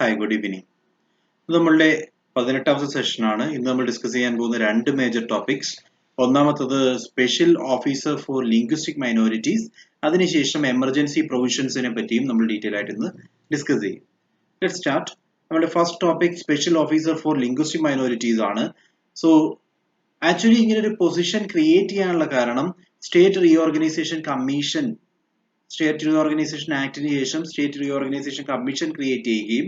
Hi, good evening. നമ്മളുടെ 18ാമത്തെ സെഷനാണ്. ഇന്ന് നമ്മൾ ഡിസ്കസ് ചെയ്യാൻ പോകുന്ന രണ്ട് മേജർ ടോപ്പിക്സ്. ഒന്നാമത്തത് special officer for linguistic minorities, അതിനുശേഷം എമർജൻസി പ്രൊവിഷൻസിനെ പറ്റിയും നമ്മൾ ഡീറ്റെയിൽ ആയിട്ട് ഇന്ന് ഡിസ്കസ് ചെയ്യും. Let's start. നമ്മുടെ first topic special officer for linguistic minorities ആണ്. സോ ആക്ച്വലി ഇങ്ങനെ ഒരു പൊസിഷൻ ക്രിയേറ്റ് ചെയ്യാനുള്ള കാരണം state reorganisation commission, state reorganisation ആക്ടിന് ശേഷം സ്റ്റേറ്റ് റീഓർഗനൈസേഷൻ കമ്മീഷൻ ക്രിയേറ്റ് ചെയ്യുകയും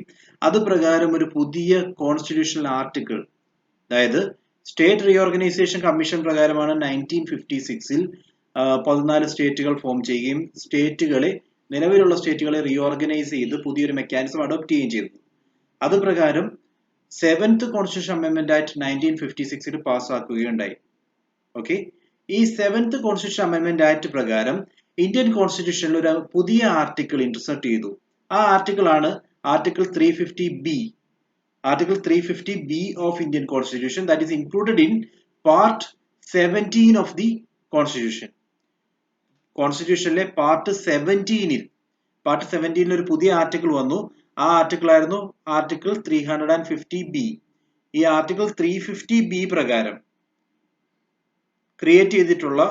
അത് പ്രകാരം ഒരു പുതിയ കോൺസ്റ്റിറ്റ്യൂഷണൽ ആർട്ടിക്കിൾ, അതായത് സ്റ്റേറ്റ് റീഓർഗനൈസേഷൻ കമ്മീഷൻ പ്രകാരമാണ് 1956-ൽ 14 സ്റ്റേറ്റുകൾ ഫോം ചെയ്യുകയും നിലവിലുള്ള സ്റ്റേറ്റുകളെ റീഓർഗനൈസ് ചെയ്ത് പുതിയൊരു മെക്കാനിസം അഡോപ്റ്റ് ചെയ്യുകയും ചെയ്തു. അത് പ്രകാരം 7th കോൺസ്റ്റിറ്റ്യൂഷൻ അമെൻമെന്റ് ആക്ട് 1956-ൽ പാസ്സാക്കുകയുണ്ടായി. ഓക്കെ, ഈ 7th കോൺസ്റ്റിറ്റ്യൂഷൻ അമെൻമെന്റ് ആക്ട് പ്രകാരം ഇന്ത്യൻ കോൺസ്റ്റിറ്റ്യൂഷനിൽ ഒരു പുതിയ ആർട്ടിക്കിൾ ഇൻസർട്ട് ചെയ്തു. ആ ആർട്ടിക്കിൾ ആണ് article 350B. Article 350B of Indian constitution, that is included in part 17 of the constitution. കോൺസ്റ്റിറ്റ്യൂഷനിലെ പാർട്ട് 17-ൽ ഒരു പുതിയ ആർട്ടിക്കിൾ വന്നു. ആ ആർട്ടിക്കിൾ ആയിരുന്നു ആർട്ടിക്കിൾ 350B. ഈ ആർട്ടിക്കിൾ 350B പ്രകാരം ക്രിയേറ്റ് ചെയ്തിട്ടുള്ള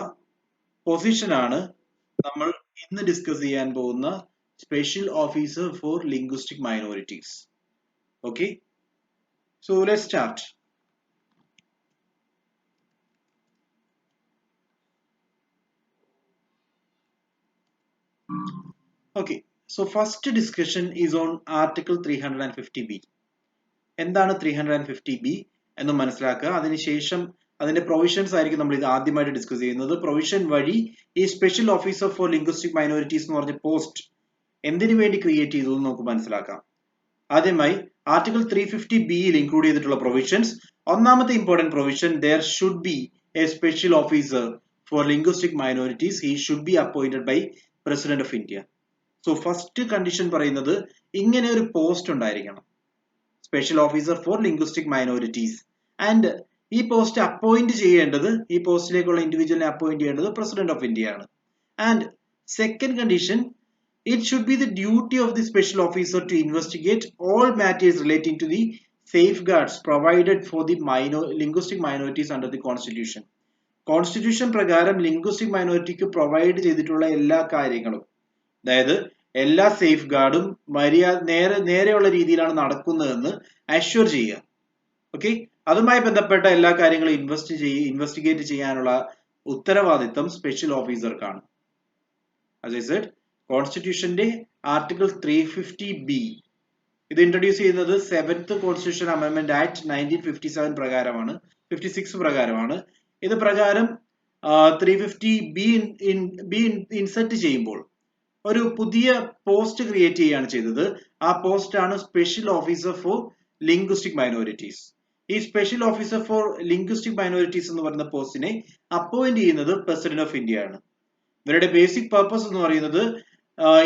പൊസിഷനാണ് നമ്മൾ ഇന്ന് ഡിസ്കസ് ചെയ്യാൻ പോകുന്ന special officer for linguistic minorities. Okay, so let's start. Okay, so first discussion is on article 350B. എന്താണ് 350B എന്ന് മനസ്സിലാക്കുക. അതിനുശേഷം അതിന്റെ പ്രൊവിഷൻസ് ആയിരിക്കും നമ്മൾ ഇത് ആദ്യമായിട്ട് ഡിസ്കസ് ചെയ്യുന്നത്. പ്രൊവിഷൻ വഴി ഈ special officer for linguistic minorities എന്ന് പറഞ്ഞ പോസ്റ്റ് എന്തിനു വേണ്ടി ക്രിയേറ്റ് ചെയ്തു എന്ന് നമുക്ക് മനസ്സിലാക്കാം. ആദ്യമായി ആർട്ടിക്കിൾ 350Bയിൽ ഇൻക്ലൂഡ് ചെയ്തിട്ടുള്ള പ്രൊവിഷൻസ്. ഒന്നാമത്തെ important provision, there should be a special officer for linguistic minorities. He should be appointed by President of India. So first condition പറയുന്നത് ഇങ്ങനെ ഒരു പോസ്റ്റ് ഉണ്ടായിരിക്കണം, special officer for linguistic minorities. And ഈ post appoint ചെയ്യേണ്ടത്, ഈ പോസ്റ്റിലേക്കുള്ള ഇൻഡിവിജ്വലിനെ appoint ചെയ്യേണ്ടത് president of India ആണ്. And second condition, it should be the duty of the special officer to investigate all matters relating to the safeguards provided for the linguistic minorities under the constitution. Constitution പ്രകാരം linguistic മൈനോറിറ്റിക്ക് provide ചെയ്തിട്ടുള്ള എല്ലാ കാര്യങ്ങളും, അതായത് എല്ലാ safe ഗാർഡും നേരെയുള്ള രീതിയിലാണ് നടക്കുന്നതെന്ന് assure ചെയ്യുക. ഓക്കെ, അതുമായി ബന്ധപ്പെട്ട എല്ലാ കാര്യങ്ങളും ഇൻവെസ്റ്റിഗേറ്റ് ചെയ്യാനുള്ള ഉത്തരവാദിത്തം സ്പെഷ്യൽ ഓഫീസർക്കാണ്. As I said, കോൺസ്റ്റിറ്റ്യൂഷന്റെ ആർട്ടിക്കിൾ 350B ഇത് ഇൻട്രൊഡ്യൂസ് ചെയ്യുന്നത് 7th കോൺസ്റ്റിറ്റ്യൂഷൻ അമെൻമെന്റ് ആക്ട് 1957 പ്രകാരമാണ്, 56 പ്രകാരമാണ്. ഇത് പ്രകാരം 350B ഇൻസെർട്ട് ചെയ്യുമ്പോൾ ഒരു പുതിയ പോസ്റ്റ് ക്രിയേറ്റ് ചെയ്യുകയാണ് ചെയ്തത്. ആ പോസ്റ്റ് ആണ് special officer for linguistic minorities. ഈ special officer for linguistic minorities എന്ന് പറയുന്ന പോസ്റ്റിനെ അപ്പോയിന്റ് ചെയ്യുന്നത് പ്രസിഡന്റ് ഓഫ് ഇന്ത്യ ആണ്. ഇവരുടെ ബേസിക് പർപ്പസ് എന്ന് പറയുന്നത്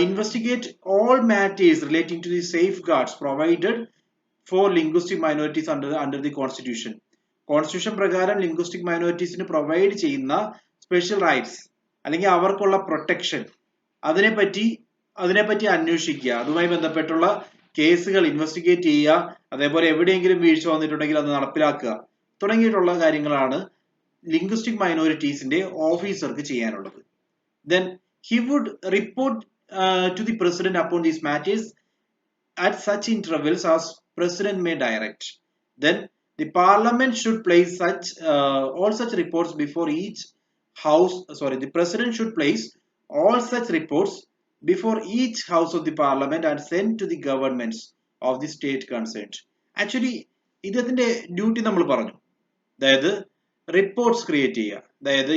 investigate all matters relating to the safeguards provided for linguistic minorities under the constitution. Constitution പ്രകാരം ലിംഗ്വിസ്റ്റിക് മൈനോറിറ്റീസിന് പ്രൊവൈഡ് ചെയ്യുന്ന സ്പെഷ്യൽ റൈറ്റ്സ് അല്ലെങ്കിൽ അവർക്കുള്ള പ്രൊട്ടക്ഷൻ, അതിനെപ്പറ്റി അന്വേഷിക്കുക, അതുമായി ബന്ധപ്പെട്ടുള്ള കേസുകൾ ഇൻവെസ്റ്റിഗേറ്റ് ചെയ്യുക, അതേപോലെ എവിടെയെങ്കിലും വീഴ്ച വന്നിട്ടുണ്ടെങ്കിൽ അത് നടപ്പിലാക്കുക തുടങ്ങിയിട്ടുള്ള കാര്യങ്ങളാണ് ലിംഗ്വിസ്റ്റിക് മൈനോറിറ്റീസിന്റെ ഓഫീസർക്ക് ചെയ്യാനുള്ളത്. Then he would report to the president upon these matters at such intervals as president may direct. Then the parliament should place all such reports before each house. The president should place all such reports before each house of the parliament and send to the governments of the state concerned. Actually, ഇതിന്റെ duty നമ്മൾ പറഞ്ഞു, അതായത് reports create ചെയ്യുക, അതായത്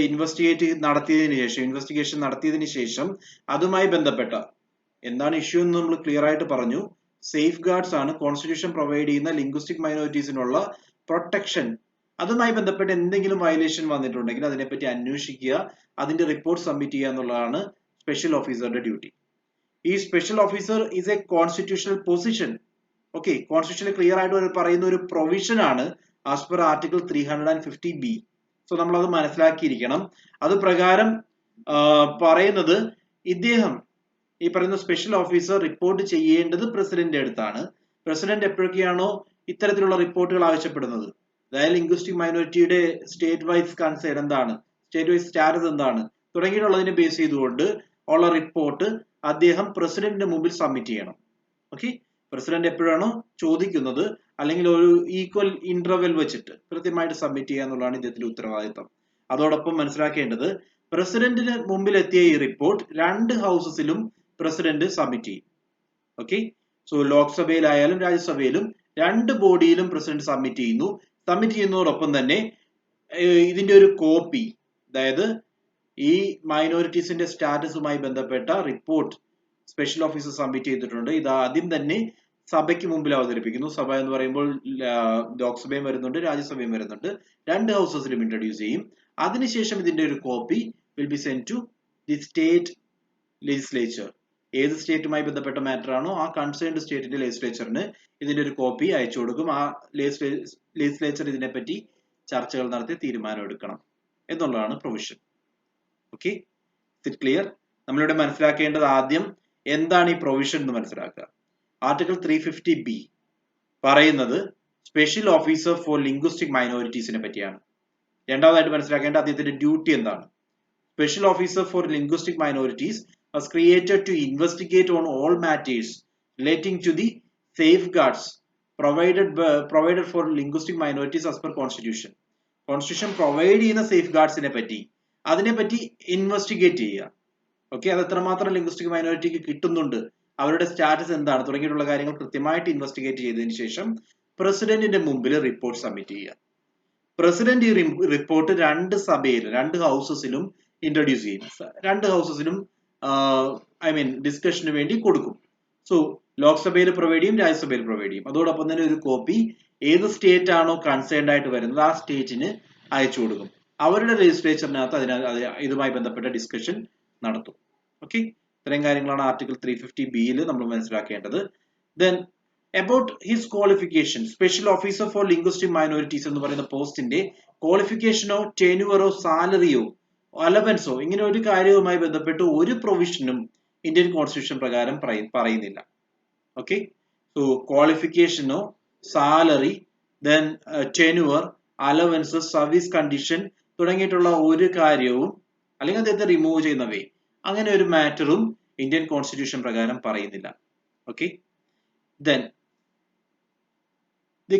investigation നടത്തിയതിനു ശേഷം അതുമായി ബന്ധപ്പെട്ട എന്താണ് ഇഷ്യൂ എന്ന് നമ്മൾ ക്ലിയർ ആയിട്ട് പറഞ്ഞു. സേഫ് ഗാർഡ്സ് ആണ് കോൺസ്റ്റിറ്റ്യൂഷൻ പ്രൊവൈഡ് ചെയ്യുന്ന ലിംഗ്വിസ്റ്റിക് മൈനോറിറ്റീസിനുള്ള പ്രൊട്ടക്ഷൻ. അതുമായി ബന്ധപ്പെട്ട് എന്തെങ്കിലും വയലേഷൻ വന്നിട്ടുണ്ടെങ്കിൽ അതിനെപ്പറ്റി അന്വേഷിക്കുക, അതിന്റെ റിപ്പോർട്ട് സബ്മിറ്റ് ചെയ്യുക എന്നുള്ളതാണ് സ്പെഷ്യൽ ഓഫീസറുടെ ഡ്യൂട്ടി. ഈ special officer is a constitutional position. Okay, കോൺസ്റ്റിറ്റ്യൂഷനിൽ ക്ലിയർ ആയിട്ട് പറയുന്ന ഒരു പ്രൊവിഷൻ ആണ് as per article 350B. So നമ്മൾ അത് മനസ്സിലാക്കിയിരിക്കണം. അത് പ്രകാരം പറയുന്നത് ഇദ്ദേഹം ഈ പറയുന്ന സ്പെഷ്യൽ ഓഫീസർ റിപ്പോർട്ട് ചെയ്യേണ്ടത് പ്രസിഡന്റിന്റെ അടുത്താണ്. പ്രസിഡന്റ് എപ്പോഴൊക്കെയാണോ ഇത്തരത്തിലുള്ള റിപ്പോർട്ടുകൾ ആവശ്യപ്പെടുന്നത്, അതായത് ലിംഗ്വിസ്റ്റിക് മൈനോറിറ്റിയുടെ സ്റ്റേറ്റ് വൈസ് കൺസേൺ എന്താണ്, സ്റ്റേറ്റ് വൈസ് സ്റ്റാറ്റസ് എന്താണ് തുടങ്ങിയിട്ടുള്ളതിനെ ബേസ് ചെയ്തുകൊണ്ട് ഉള്ള റിപ്പോർട്ട് അദ്ദേഹം പ്രസിഡന്റിന്റെ മുമ്പിൽ സബ്മിറ്റ് ചെയ്യണം. ഓക്കെ, പ്രസിഡന്റ് എപ്പോഴാണോ ചോദിക്കുന്നത് അല്ലെങ്കിൽ ഒരു ഈക്വൽ ഇന്റർവെൽ വെച്ചിട്ട് കൃത്യമായിട്ട് സബ്മിറ്റ് ചെയ്യുക എന്നുള്ളതാണ് ഇദ്ദേഹത്തിന്റെ ഉത്തരവാദിത്തം. അതോടൊപ്പം മനസ്സിലാക്കേണ്ടത്, പ്രസിഡന്റിന് മുമ്പിൽ എത്തിയ ഈ റിപ്പോർട്ട് രണ്ട് ഹൗസസിലും പ്രസിഡന്റ് സബ്മിറ്റ് ചെയ്യും. ഓക്കെ, സോ ലോക്സഭയിലായാലും രാജ്യസഭയിലും രണ്ട് ബോഡിയിലും പ്രസിഡന്റ് സബ്മിറ്റ് ചെയ്യുന്നു. സബ്മിറ്റ് ചെയ്യുന്നതോടൊപ്പം തന്നെ ഇതിന്റെ ഒരു കോപ്പി, അതായത് ഈ മൈനോറിറ്റീസിന്റെ സ്റ്റാറ്റസുമായി ബന്ധപ്പെട്ട റിപ്പോർട്ട് സ്പെഷ്യൽ ഓഫീസർ സബ്മിറ്റ് ചെയ്തിട്ടുണ്ട്. ഇത് ആദ്യം തന്നെ സഭയ്ക്ക് മുമ്പിൽ അവതരിപ്പിക്കുന്നു. സഭ എന്ന് പറയുമ്പോൾ ലോക്സഭയും വരുന്നുണ്ട്, രാജ്യസഭയും വരുന്നുണ്ട്. രണ്ട് ഹൗസസിലും ഇൻട്രൊഡ്യൂസ് ചെയ്യും. അതിനുശേഷം ഇതിന്റെ ഒരു copy will be send to the state legislature. ഏത് സ്റ്റേറ്റുമായി ബന്ധപ്പെട്ട മാറ്റർ ആണോ ആ കൺസേൺഡ് സ്റ്റേറ്റിന്റെ ലെജിസ്ലേച്ചറിന് ഇതിന്റെ ഒരു കോപ്പി അയച്ചു കൊടുക്കും. ആ ലെജിസ്ലേച്ചർ ഇതിനെപ്പറ്റി ചർച്ചകൾ നടത്തി തീരുമാനം എടുക്കണം എന്നുള്ളതാണ് പ്രൊവിഷൻ. Okay, it clear? നമ്മളിവിടെ മനസ്സിലാക്കേണ്ടത് ആദ്യം എന്താണ് ഈ പ്രൊവിഷൻ എന്ന് മനസ്സിലാക്കുക. ആർട്ടിക്കിൾ 350B പറയുന്നത് സ്പെഷ്യൽ ഓഫീസർ ഫോർ ലിംഗ്വിസ്റ്റിക് മൈനോറിറ്റീസിനെ പറ്റിയാണ്. രണ്ടാമതായിട്ട് മനസ്സിലാക്കേണ്ട അദ്ദേഹത്തിന്റെ ഡ്യൂട്ടി എന്താണ്. Special officer for linguistic minorities was created to investigate on all matters relating to the safeguards provided for linguistic minorities as per constitution. Constitution provide ചെയ്യുന്ന safeguardsനെ പറ്റി അതിനെപ്പറ്റി investigate ചെയ്യുക. Okay, അത് എത്രമാത്രം ലിംഗ്വിസ്റ്റിക് മൈനോറിറ്റിക്ക് കിട്ടുന്നുണ്ട്, അവരുടെ സ്റ്റാറ്റസ് എന്താണ് തുടങ്ങിയിട്ടുള്ള കാര്യങ്ങൾ കൃത്യമായിട്ട് ഇൻവെസ്റ്റിഗേറ്റ് ചെയ്തതിനു ശേഷം പ്രസിഡന്റിന്റെ മുമ്പിൽ റിപ്പോർട്ട് സബ്മിറ്റ് ചെയ്യുക. പ്രസിഡന്റ് ഈ റിപ്പോർട്ട് രണ്ട് സഭയിലും രണ്ട് ഹൗസസിലും ഇൻട്രൊഡ്യൂസ് ചെയ്യും. രണ്ട് ഹൗസസിലും ഡിസ്കഷന് വേണ്ടി കൊടുക്കും. സോ ലോക്സഭയിൽ പ്രൊവൈഡ് ചെയ്യും, രാജ്യസഭയിൽ പ്രൊവൈഡ് ചെയ്യും. അതോടൊപ്പം തന്നെ ഒരു കോപ്പി ഏത് സ്റ്റേറ്റ് ആണോ കൺസേൺഡ് ആയിട്ട് വരുന്നത് ആ സ്റ്റേറ്റിന് അയച്ചു കൊടുക്കും. അവരുടെ ലെജിസ്ലേച്ചറിനകത്ത് ഇതുമായി ബന്ധപ്പെട്ട ഡിസ്കഷൻ നടത്തും. ഓക്കെ, ഇത്രയും കാര്യങ്ങളാണ് ആർട്ടിക്കിൾ 350B നമ്മൾ മനസ്സിലാക്കേണ്ടത്. Then about his qualification, special officer for linguistic minorities എന്ന് പറയുന്ന പോസ്റ്റിന്റെ ക്വാളിഫിക്കേഷനോ ടെന്യൂറോ സാലറിയോ അലവൻസോ ഇങ്ങനെ ഒരു കാര്യവുമായി ബന്ധപ്പെട്ട് ഒരു പ്രൊവിഷനും ഇന്ത്യൻ കോൺസ്റ്റിറ്റ്യൂഷൻ പ്രകാരം പറയുന്നില്ല. ഓക്കെ, സോ ക്വാളിഫിക്കേഷനോ salary then tenure, allowances, service condition തുടങ്ങിയിട്ടുള്ള ഒരു കാര്യവും അല്ലെങ്കിൽ അദ്ദേഹത്തെ റിമൂവ് ചെയ്യുന്നവേ അങ്ങനെ ഒരു മാറ്ററും ഇന്ത്യൻ കോൺസ്റ്റിറ്റ്യൂഷൻ പ്രകാരം പറയുന്നില്ല. Okay, then the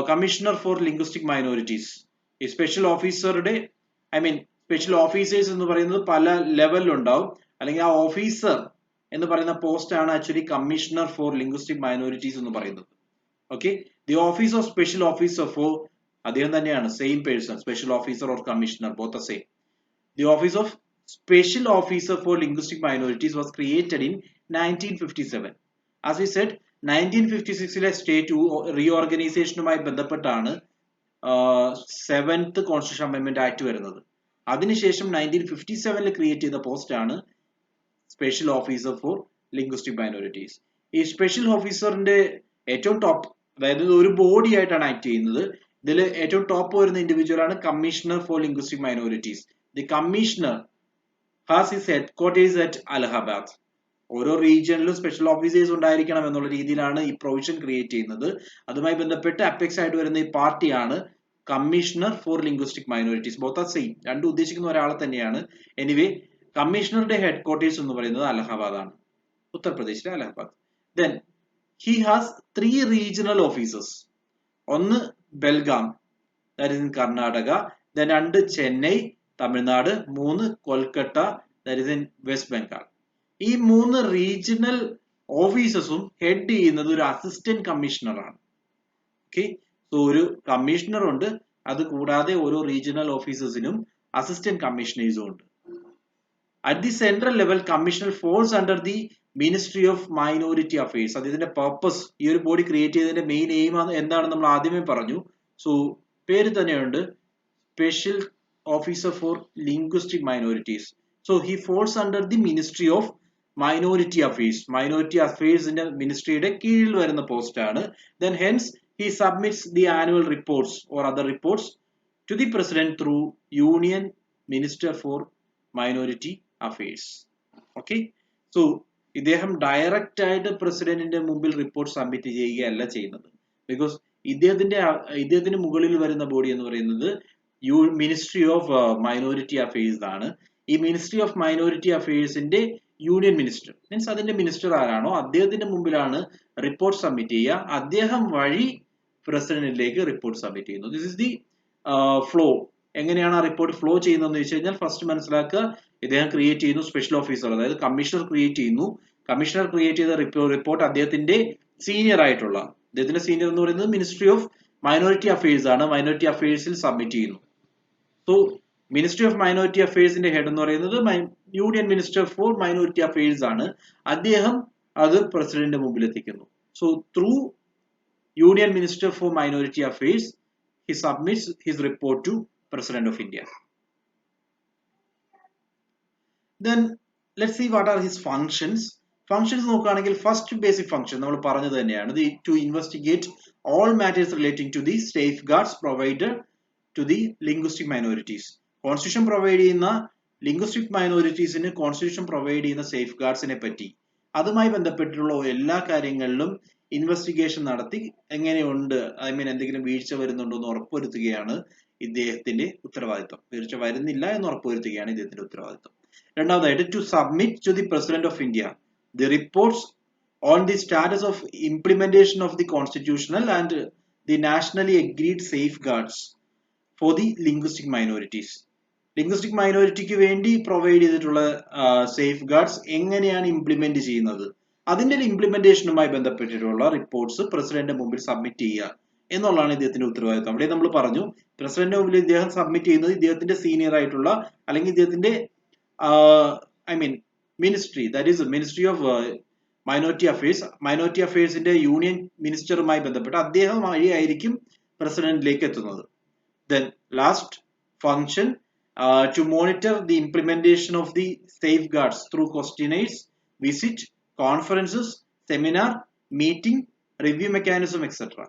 commissioner for linguistic minorities, ഈ സ്പെഷ്യൽ ഓഫീസറുടെ സ്പെഷ്യൽ ഓഫീസേഴ്സ് എന്ന് പറയുന്നത് പല ലെവലിലുണ്ടാവും. അല്ലെങ്കിൽ ആ ഓഫീസർ എന്ന് പറയുന്ന പോസ്റ്റ് ആണ് actually commissioner for linguistic minorities എന്ന് പറയുന്നത്. Okay, the office of special officer for, അദ്ദേഹം തന്നെയാണ് same person, special officer or commissioner both are same. The office of special officer for linguistic minorities was created in 1957. As we said 1956 state റീഓർഗനൈസേഷനുമായി ബന്ധപ്പെട്ടാണ് 7th constitution amendment act വരുന്നത്. അതിനുശേഷം 1957 create ചെയ്ത post ആണ് special officer for linguistic minorities. ഈ special ഓഫീസറിന്റെ ഏറ്റവും top, അതായത് ഒരു ബോഡി ആയിട്ടാണ് ആക്ട് ചെയ്യുന്നത്. ഇതിൽ ഏറ്റവും ടോപ്പ് വരുന്ന ഇൻഡിവിജ്വൽ ആണ് commissioner for linguistic minorities. The commissioner has his headquarters at Allahabad. ഓരോ റീജിയനിലും സ്പെഷ്യൽ ഓഫീസേഴ്സ് ഉണ്ടായിരിക്കണം എന്നുള്ള രീതിയിലാണ് ഈ പ്രൊവിഷൻ ക്രിയേറ്റ് ചെയ്യുന്നത്. അതുമായി ബന്ധപ്പെട്ട് അപ്പെക്സ് ആയിട്ട് വരുന്ന ഈ പാർട്ടിയാണ് commissioner for linguistic minorities. Both are same, രണ്ടും ഉദ്ദേശിക്കുന്ന ഒരാളെ തന്നെയാണ്. എനിവേ കമ്മീഷണറുടെ ഹെഡ്ക്വാർട്ടേഴ്സ് എന്ന് പറയുന്നത് അലഹബാദ് ആണ്, ഉത്തർപ്രദേശിലെ Allahabad. Then he has 3 regional officers. ഒന്ന് Belgaum, that is in Karnataka. Then 2 Chennai, Tamil Nadu. 3 Kolkata, that is in west Bengal. ഈ 3 റീജിയണൽ ഓഫീസേഴ്സും ഹെഡ് ചെയ്യുന്നത് ഒരു അസിസ്റ്റന്റ് കമ്മീഷണർ ആണ്. ഓക്കെ, സോ ഒരു കമ്മീഷണർ ഉണ്ട്, അത് കൂടാതെ ഓരോ റീജിയണൽ ഓഫീസേഴ്സിനും അസിസ്റ്റന്റ് കമ്മീഷണേഴ്സും ഉണ്ട്. At the central level commissioner false under the ministry of minority affairs. അതിന്റെ പർപ്പസ്, ഈ ഒരു ബോഡി ക്രിയേറ്റ് ചെയ്തതിന്റെ മെയിൻ എയിം എന്താണെന്ന് നമ്മൾ ആദ്യമേ പറഞ്ഞു. സോ പേര് തന്നെയുണ്ട്, special officer for linguistic minorities. So he falls under the ministry of minority affairs. Minority അഫയേഴ്സിന്റെ മിനിസ്ട്രിയുടെ കീഴിൽ വരുന്ന പോസ്റ്റ് ആണ്. Then hence he submits the annual reports or other reports to the president through Union Minister for Minority Affairs. Okay, so ഇദ്ദേഹം direct ആയിട്ട് പ്രസിഡന്റിന്റെ മുമ്പിൽ report submit ചെയ്യുകയല്ല ചെയ്യുന്നത്. ബിക്കോസ് ഇദ്ദേഹത്തിന് മുകളിൽ വരുന്ന ബോഡി എന്ന് പറയുന്നത് മിനിസ്ട്രി ഓഫ് മൈനോറിറ്റി അഫയേഴ്സ് ആണ്. ഈ മിനിസ്ട്രി ഓഫ് മൈനോറിറ്റി അഫയേഴ്സിന്റെ യൂണിയൻ മിനിസ്റ്റർ മീൻസ് അതിന്റെ മിനിസ്റ്റർ ആരാണോ അദ്ദേഹത്തിന്റെ മുമ്പിലാണ് റിപ്പോർട്ട് സബ്മിറ്റ് ചെയ്യുക. അദ്ദേഹം വഴി പ്രസിഡന്റിലേക്ക് റിപ്പോർട്ട് സബ്മിറ്റ് ചെയ്യുന്നു. This is the flow. എങ്ങനെയാണ് ആ റിപ്പോർട്ട് ഫ്ലോ ചെയ്യുന്നതെന്ന് വെച്ച് കഴിഞ്ഞാൽ ഫസ്റ്റ് മനസ്സിലാക്കുക, ഇദ്ദേഹം ക്രിയേറ്റ് ചെയ്യുന്നു സ്പെഷ്യൽ ഓഫീസർ, അതായത് കമ്മീഷണർ ക്രിയേറ്റ് ചെയ്യുന്നു. കമ്മീഷണർ ക്രിയേറ്റ് ചെയ്ത റിപ്പോർട്ട് അദ്ദേഹത്തിന്റെ സീനിയർ എന്ന് പറയുന്നത് മിനിസ്ട്രി ഓഫ് മൈനോറിറ്റി അഫയേഴ്സ് ആണ്. മൈനോറിറ്റി അഫയേഴ്സിൽ സബ്മിറ്റ് ചെയ്യുന്നു. സോ മിനിസ്ട്രി ഓഫ് മൈനോറിറ്റി അഫയേഴ്സിന്റെ ഹെഡ് എന്ന് പറയുന്നത് union minister for minority affairs ആണ്. അദ്ദേഹം അത് പ്രസിഡന്റിന്റെ മുമ്പിൽ എത്തിക്കുന്നു. So through union minister for minority affairs he submits his report to President of India. Then let's see what are his functions. Functions നോക്കുകയാണെങ്കിൽ ഫസ്റ്റ് ബേസിക് ഫംഗ്ഷൻ നമ്മൾ പറഞ്ഞത് തന്നെയാണ്, to investigate all matters relating to the safeguards provided to the linguistic minorities. Constitution provide ചെയ്യുന്ന linguistic മൈനോറിറ്റീസിന് constitution provide ചെയ്യുന്ന safe ഗാർഡ്സിനെ പറ്റി അതുമായി ബന്ധപ്പെട്ടുള്ള എല്ലാ കാര്യങ്ങളിലും ഇൻവെസ്റ്റിഗേഷൻ നടത്തി എങ്ങനെയുണ്ട്, എന്തെങ്കിലും വീഴ്ച വരുന്നുണ്ടോ എന്ന് ഉറപ്പുവരുത്തുകയാണ് ഇദ്ദേഹത്തിന്റെ ഉത്തരവാദിത്വം. വീഴ്ച വരുന്നില്ല എന്ന് ഉറപ്പുവരുത്തുകയാണ് ഇദ്ദേഹത്തിന്റെ ഉത്തരവാദിത്വം. രണ്ടാമതായിട്ട് to submit to the president of India the reports on the status of implementation of the constitutional and the nationally agreed safeguards for the linguistic minorities. Linguistic മൈനോറിറ്റിക്ക് വേണ്ടി പ്രൊവൈഡ് ചെയ്തിട്ടുള്ള സേഫ് ഗാർഡ്സ് എങ്ങനെയാണ് implement ചെയ്യുന്നത്, അതിന്റെ ഇംപ്ലിമെന്റേഷനുമായി ബന്ധപ്പെട്ടിട്ടുള്ള reports പ്രസിഡന്റിന്റെ മുമ്പിൽ submit ചെയ്യുക എന്നുള്ളതാണ് ഇദ്ദേഹത്തിന്റെ ഉത്തരവാദിത്വം. അവിടെ നമ്മൾ പറഞ്ഞു പ്രസിഡന്റിന്റെ മുമ്പിൽ ഇദ്ദേഹം സബ്മിറ്റ് ചെയ്യുന്നത് ഇദ്ദേഹത്തിന്റെ സീനിയർ ആയിട്ടുള്ള അല്ലെങ്കിൽ ഇദ്ദേഹത്തിന്റെ ministry, that is ministry of minority അഫയേഴ്സിന്റെ യൂണിയൻ മിനിസ്റ്ററുമായി ബന്ധപ്പെട്ട് അദ്ദേഹം വഴിയായിരിക്കും പ്രസിഡന്റിലേക്ക് എത്തുന്നത്. Then last function to monitor the implementation of the safeguards through questionnaires, visit, conferences, seminar, meeting, review mechanism, etc.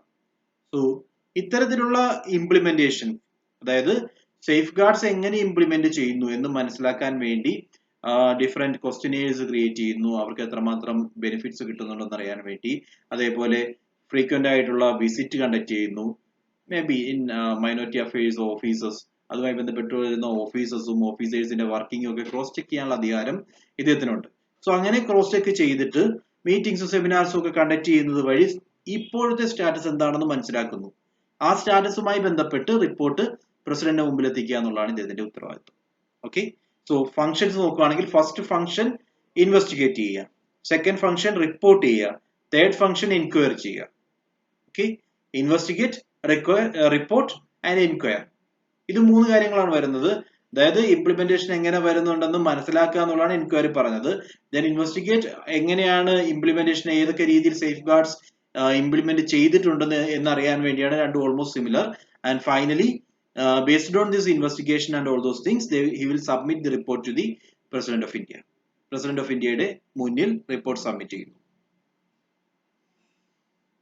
So ഇത്തരത്തിലുള്ള ഇംപ്ലിമെന്റേഷൻ, അതായത് സേഫ് ഗാർഡ്സ് എങ്ങനെ ഇംപ്ലിമെന്റ് ചെയ്യുന്നു എന്ന് മനസ്സിലാക്കാൻ വേണ്ടി ഡിഫറെന്റ് ക്വസ്റ്റ്യനേഴ്സ് ക്രിയേറ്റ് ചെയ്യുന്നു, അവർക്ക് എത്രമാത്രം ബെനിഫിറ്റ്സ് കിട്ടുന്നുണ്ടെന്ന് അറിയാൻ വേണ്ടി. അതേപോലെ ഫ്രീക്വന്റ് ആയിട്ടുള്ള വിസിറ്റ് കണ്ടക്ട് ചെയ്യുന്നു, may be in minority affairs officers, അതുമായി ബന്ധപ്പെട്ട് വരുന്ന ഓഫീസേഴ്സും ഓഫീസേഴ്സിന്റെ വർക്കിംഗും ഒക്കെ ക്രോസ് ചെക്ക് ചെയ്യാനുള്ള അധികാരം ഇദ്ദേഹത്തിനുണ്ട്. സോ അങ്ങനെ ക്രോസ് ചെക്ക് ചെയ്തിട്ട് മീറ്റിംഗ്സും സെമിനാർസും ഒക്കെ കണ്ടക്ട് ചെയ്യുന്നത് വഴി ഇപ്പോഴത്തെ സ്റ്റാറ്റസ് എന്താണെന്ന് മനസ്സിലാക്കുന്നു. ആ സ്റ്റാറ്റസുമായി ബന്ധപ്പെട്ട് റിപ്പോർട്ട് പ്രസിഡന്റിന്റെ മുമ്പിൽ എത്തിക്കുക എന്നുള്ളതാണ് ഇദ്ദേഹത്തിന്റെ ഉത്തരവാദിത്വം. ഓക്കെ, സോ ഫംഗ്ഷൻസ് നോക്കുകയാണെങ്കിൽ ഫസ്റ്റ് ഫംഗ്ഷൻ ഇൻവെസ്റ്റിഗേറ്റ് ചെയ്യുക, സെക്കൻഡ് ഫംഗ്ഷൻ റിപ്പോർട്ട് ചെയ്യുക, തേർഡ് ഫംഗ്ഷൻ എൻക്വയറി ചെയ്യുക. Okay, investigate, report and enquire, ഇത് മൂന്ന് കാര്യങ്ങളാണ് വരുന്നത്. അതായത് ഇംപ്ലിമെന്റേഷൻ എങ്ങനെ വരുന്നുണ്ടെന്ന് മനസ്സിലാക്കുക എന്നുള്ളതാണ് എൻക്വയറി പറഞ്ഞത്. ദെൻ ഇൻവെസ്റ്റിഗേറ്റ്, എങ്ങനെയാണ് ഇംപ്ലിമെന്റേഷൻ, ഏതൊക്കെ രീതിയിൽ സേഫ് ഗാർഡ്സ് ഇംപ്ലിമെന്റ് ചെയ്തിട്ടുണ്ടെന്ന് എന്നറിയാൻ വേണ്ടിയാണ്, രണ്ടും almost similar. And finally based on this investigation and all those things he will submit the report to the President of India. President of India മുന്നിൽ report submit ചെയ്യുന്നു.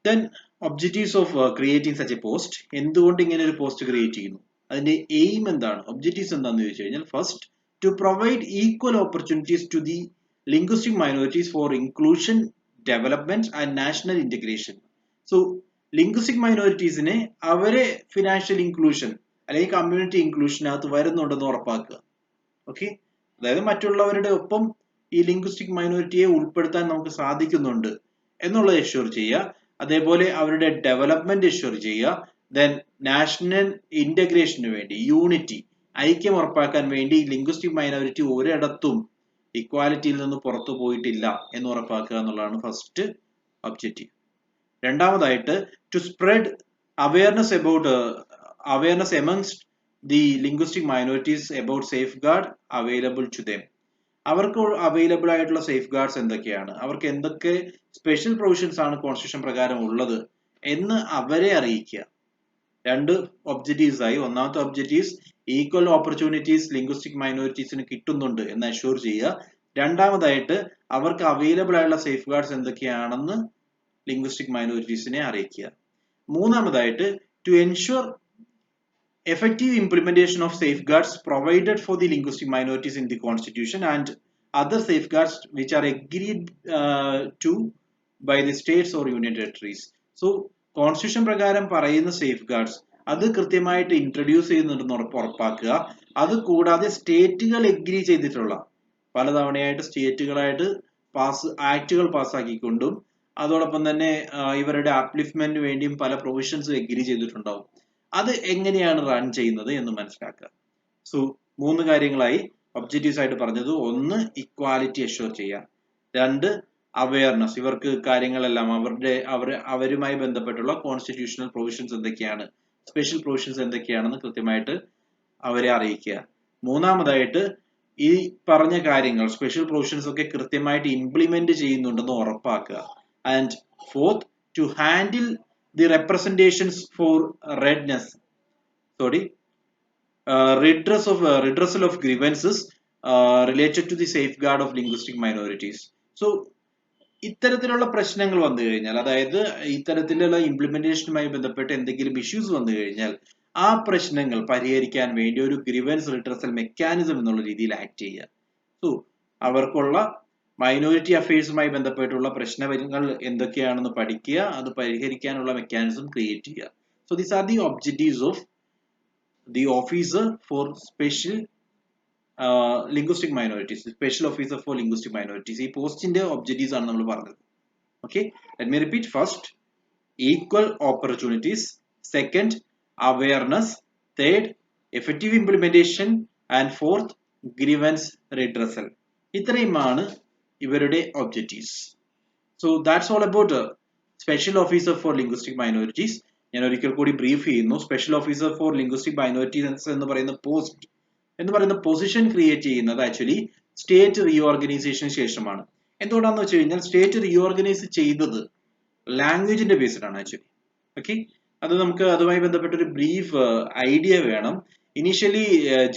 Then objectives of creating such a post, എന്തുകൊണ്ട് ഇങ്ങനെ ഒരു post create ചെയ്യുന്നു, അതിന്റെ aim എന്താണ്, objectives എന്താണെന്ന് ചോദിച്ചു കഴിഞ്ഞാൽ first to provide equal opportunities to the linguistic minorities for inclusion, development and national integration. So linguistic മൈനോറിറ്റീസിനെ അവരെ ഫിനാൻഷ്യൽ ഇൻക്ലൂഷൻ അല്ലെങ്കിൽ കമ്മ്യൂണിറ്റി ഇൻക്ലൂഷനകത്ത് വരുന്നുണ്ടെന്ന് ഉറപ്പാക്കുക. ഓക്കെ, അതായത് മറ്റുള്ളവരുടെ ഒപ്പം ഈ ലിംഗ്വിസ്റ്റിക് മൈനോറിറ്റിയെ ഉൾപ്പെടുത്താൻ നമുക്ക് സാധിക്കുന്നുണ്ട് എന്നുള്ളത് എഷ്യൂർ ചെയ്യുക. അതേപോലെ അവരുടെ ഡെവലപ്മെന്റ് എഷ്യൂർ ചെയ്യുക. ദെൻ നാഷണൽ ഇന്റഗ്രേഷന് വേണ്ടി, യൂണിറ്റി, ഐക്യം ഉറപ്പാക്കാൻ വേണ്ടി ലിംഗ്വിസ്റ്റിക് മൈനോറിറ്റി ഒരിടത്തും ഇക്വാലിറ്റിയിൽ നിന്ന് പുറത്തു പോയിട്ടില്ല എന്ന് ഉറപ്പാക്കുക എന്നുള്ളതാണ് ഫസ്റ്റ് ഒബ്ജക്റ്റീവ്. രണ്ടാമതായിട്ട് to spread awareness amongst the linguistic minorities about safeguard available to them. അവർക്ക് അവൈലബിൾ ആയിട്ടുള്ള സേഫ് ഗാർഡ്സ് എന്തൊക്കെയാണ്, അവർക്ക് എന്തൊക്കെ സ്പെഷ്യൽ പ്രൊവിഷൻസ് ആണ് കോൺസ്റ്റിറ്റ്യൂഷൻ പ്രകാരം ഉള്ളത് എന്ന് അവരെ അറിയിക്കുക. രണ്ട് ഒബ്ജക്റ്റീവ്സ് ആയി. ഒന്നാമത്തെ ഒബ്ജക്റ്റീവ്സ് ഈക്വൽ ഓപ്പർച്യൂണിറ്റീസ് ലിംഗ്വിസ്റ്റിക് മൈനോറിറ്റീസിന് കിട്ടുന്നുണ്ട് എന്ന് അഷ്യൂർ ചെയ്യുക. രണ്ടാമതായിട്ട് അവർക്ക് അവൈലബിൾ ആയിട്ടുള്ള സേഫ് ഗാർഡ്സ് എന്തൊക്കെയാണെന്ന് ലിംഗ്വിസ്റ്റിക് മൈനോറിറ്റീസിനെ അറിയിക്കുക. മൂന്നാമതായിട്ട് to ensure effective implementation of safeguards provided for the linguistic minorities in the constitution and other safeguards which are agreed to by the states or union territories. So constitution പ്രകാരം പറയുന്ന safe guards അത് കൃത്യമായിട്ട് introduce ചെയ്യുന്നുണ്ടെന്ന് ഉറപ്പാക്കുക. അത് കൂടാതെ സ്റ്റേറ്റുകൾ agree ചെയ്തിട്ടുള്ള പലതവണയായിട്ട് സ്റ്റേറ്റുകളായിട്ട് ആക്ടുകൾ പാസ്സാക്കിക്കൊണ്ടും അതോടൊപ്പം തന്നെ ഇവരുടെ അപ്ലിഫ്റ്റ്മെന്റിന് വേണ്ടിയും പല പ്രൊവിഷൻസും എഗ്രി ചെയ്തിട്ടുണ്ടാവും. അത് എങ്ങനെയാണ് റൺ ചെയ്യുന്നത് എന്ന് മനസ്സിലാക്കുക. സോ 3 കാര്യങ്ങളായി ഒബ്ജക്റ്റീവ്സ് ആയിട്ട് പറഞ്ഞത്. 1 ഇക്വാലിറ്റി അഷ്യൂർ ചെയ്യുക. 2 അവയർനെസ്, ഇവർക്ക് കാര്യങ്ങളെല്ലാം അവരുമായി ബന്ധപ്പെട്ടുള്ള കോൺസ്റ്റിറ്റ്യൂഷണൽ പ്രൊവിഷൻസ് എന്തൊക്കെയാണ്, സ്പെഷ്യൽ പ്രൊവിഷൻസ് എന്തൊക്കെയാണെന്ന് കൃത്യമായിട്ട് അവരെ അറിയിക്കുക. 3ാമതായിട്ട് ഈ പറഞ്ഞ കാര്യങ്ങൾ സ്പെഷ്യൽ പ്രൊവിഷൻസ് ഒക്കെ കൃത്യമായിട്ട് ഇംപ്ലിമെന്റ് ചെയ്യുന്നുണ്ടെന്ന് ഉറപ്പാക്കുക. And 4th to handle the representations for redressal of grievances related to the safeguard of linguistic minorities. So ഇത്തരത്തിലുള്ള പ്രശ്നങ്ങൾ വന്നു കഴിഞ്ഞാൽ, അതായത് ഇത്തരത്തിലുള്ള ഇംപ്ലിമെന്റേഷനുമായി ബന്ധപ്പെട്ട് എന്തെങ്കിലും ഇഷ്യൂസ് വന്നു കഴിഞ്ഞാൽ ആ പ്രശ്നങ്ങൾ പരിഹരിക്കാൻ വേണ്ടി ഒരു ഗ്രീവൻസ് റിഡ്രസൽ മെക്കാനിസം എന്നുള്ള രീതിയിൽ ആക്ട് ചെയ്യുക. സോ അവർക്കുള്ള മൈനോറിറ്റി അഫയേഴ്സുമായി ബന്ധപ്പെട്ടുള്ള പ്രശ്നങ്ങൾ എന്തൊക്കെയാണെന്ന് പഠിക്കുക, അത് പരിഹരിക്കാനുള്ള മെക്കാനിസം ക്രിയേറ്റ് ചെയ്യുക. So these are the objectives of the officer for special linguistic minorities, special officer for linguistic minorities. ഈ പോസ്റ്റിന്റെ ഒബ്ജക്റ്റീവ്സ് ആണ് നമ്മൾ പറഞ്ഞത്. Okay, let me repeat. First, equal opportunities. Second, awareness. Third, effective implementation. And 4th, grievance redressal. ഇത്രയുമാണ് ഇവരുടെ objectives. So that's all about special officer for linguistic minorities. ഞാൻ ഒരിക്കൽ കൂടി ബ്രീഫ് ചെയ്യുന്നു. Special officer for linguistic minorities എന്ന് പറയുന്ന post എന്ന് പറയുന്ന പൊസിഷൻ ക്രിയേറ്റ് ചെയ്യുന്നത് ആക്ച്വലി സ്റ്റേറ്റ് റീഓർഗനൈസേഷന് ശേഷമാണ്. എന്തുകൊണ്ടാണെന്ന് വെച്ച് കഴിഞ്ഞാൽ സ്റ്റേറ്റ് റീഓർഗനൈസ് ചെയ്തത് ലാംഗ്വേജിന്റെ ബേസിലാണ് ആക്ച്വലി. ഓക്കെ, അത് നമുക്ക് അതുമായി ബന്ധപ്പെട്ട ഒരു ബ്രീഫ് ഐഡിയ വേണം. ഇനീഷ്യലി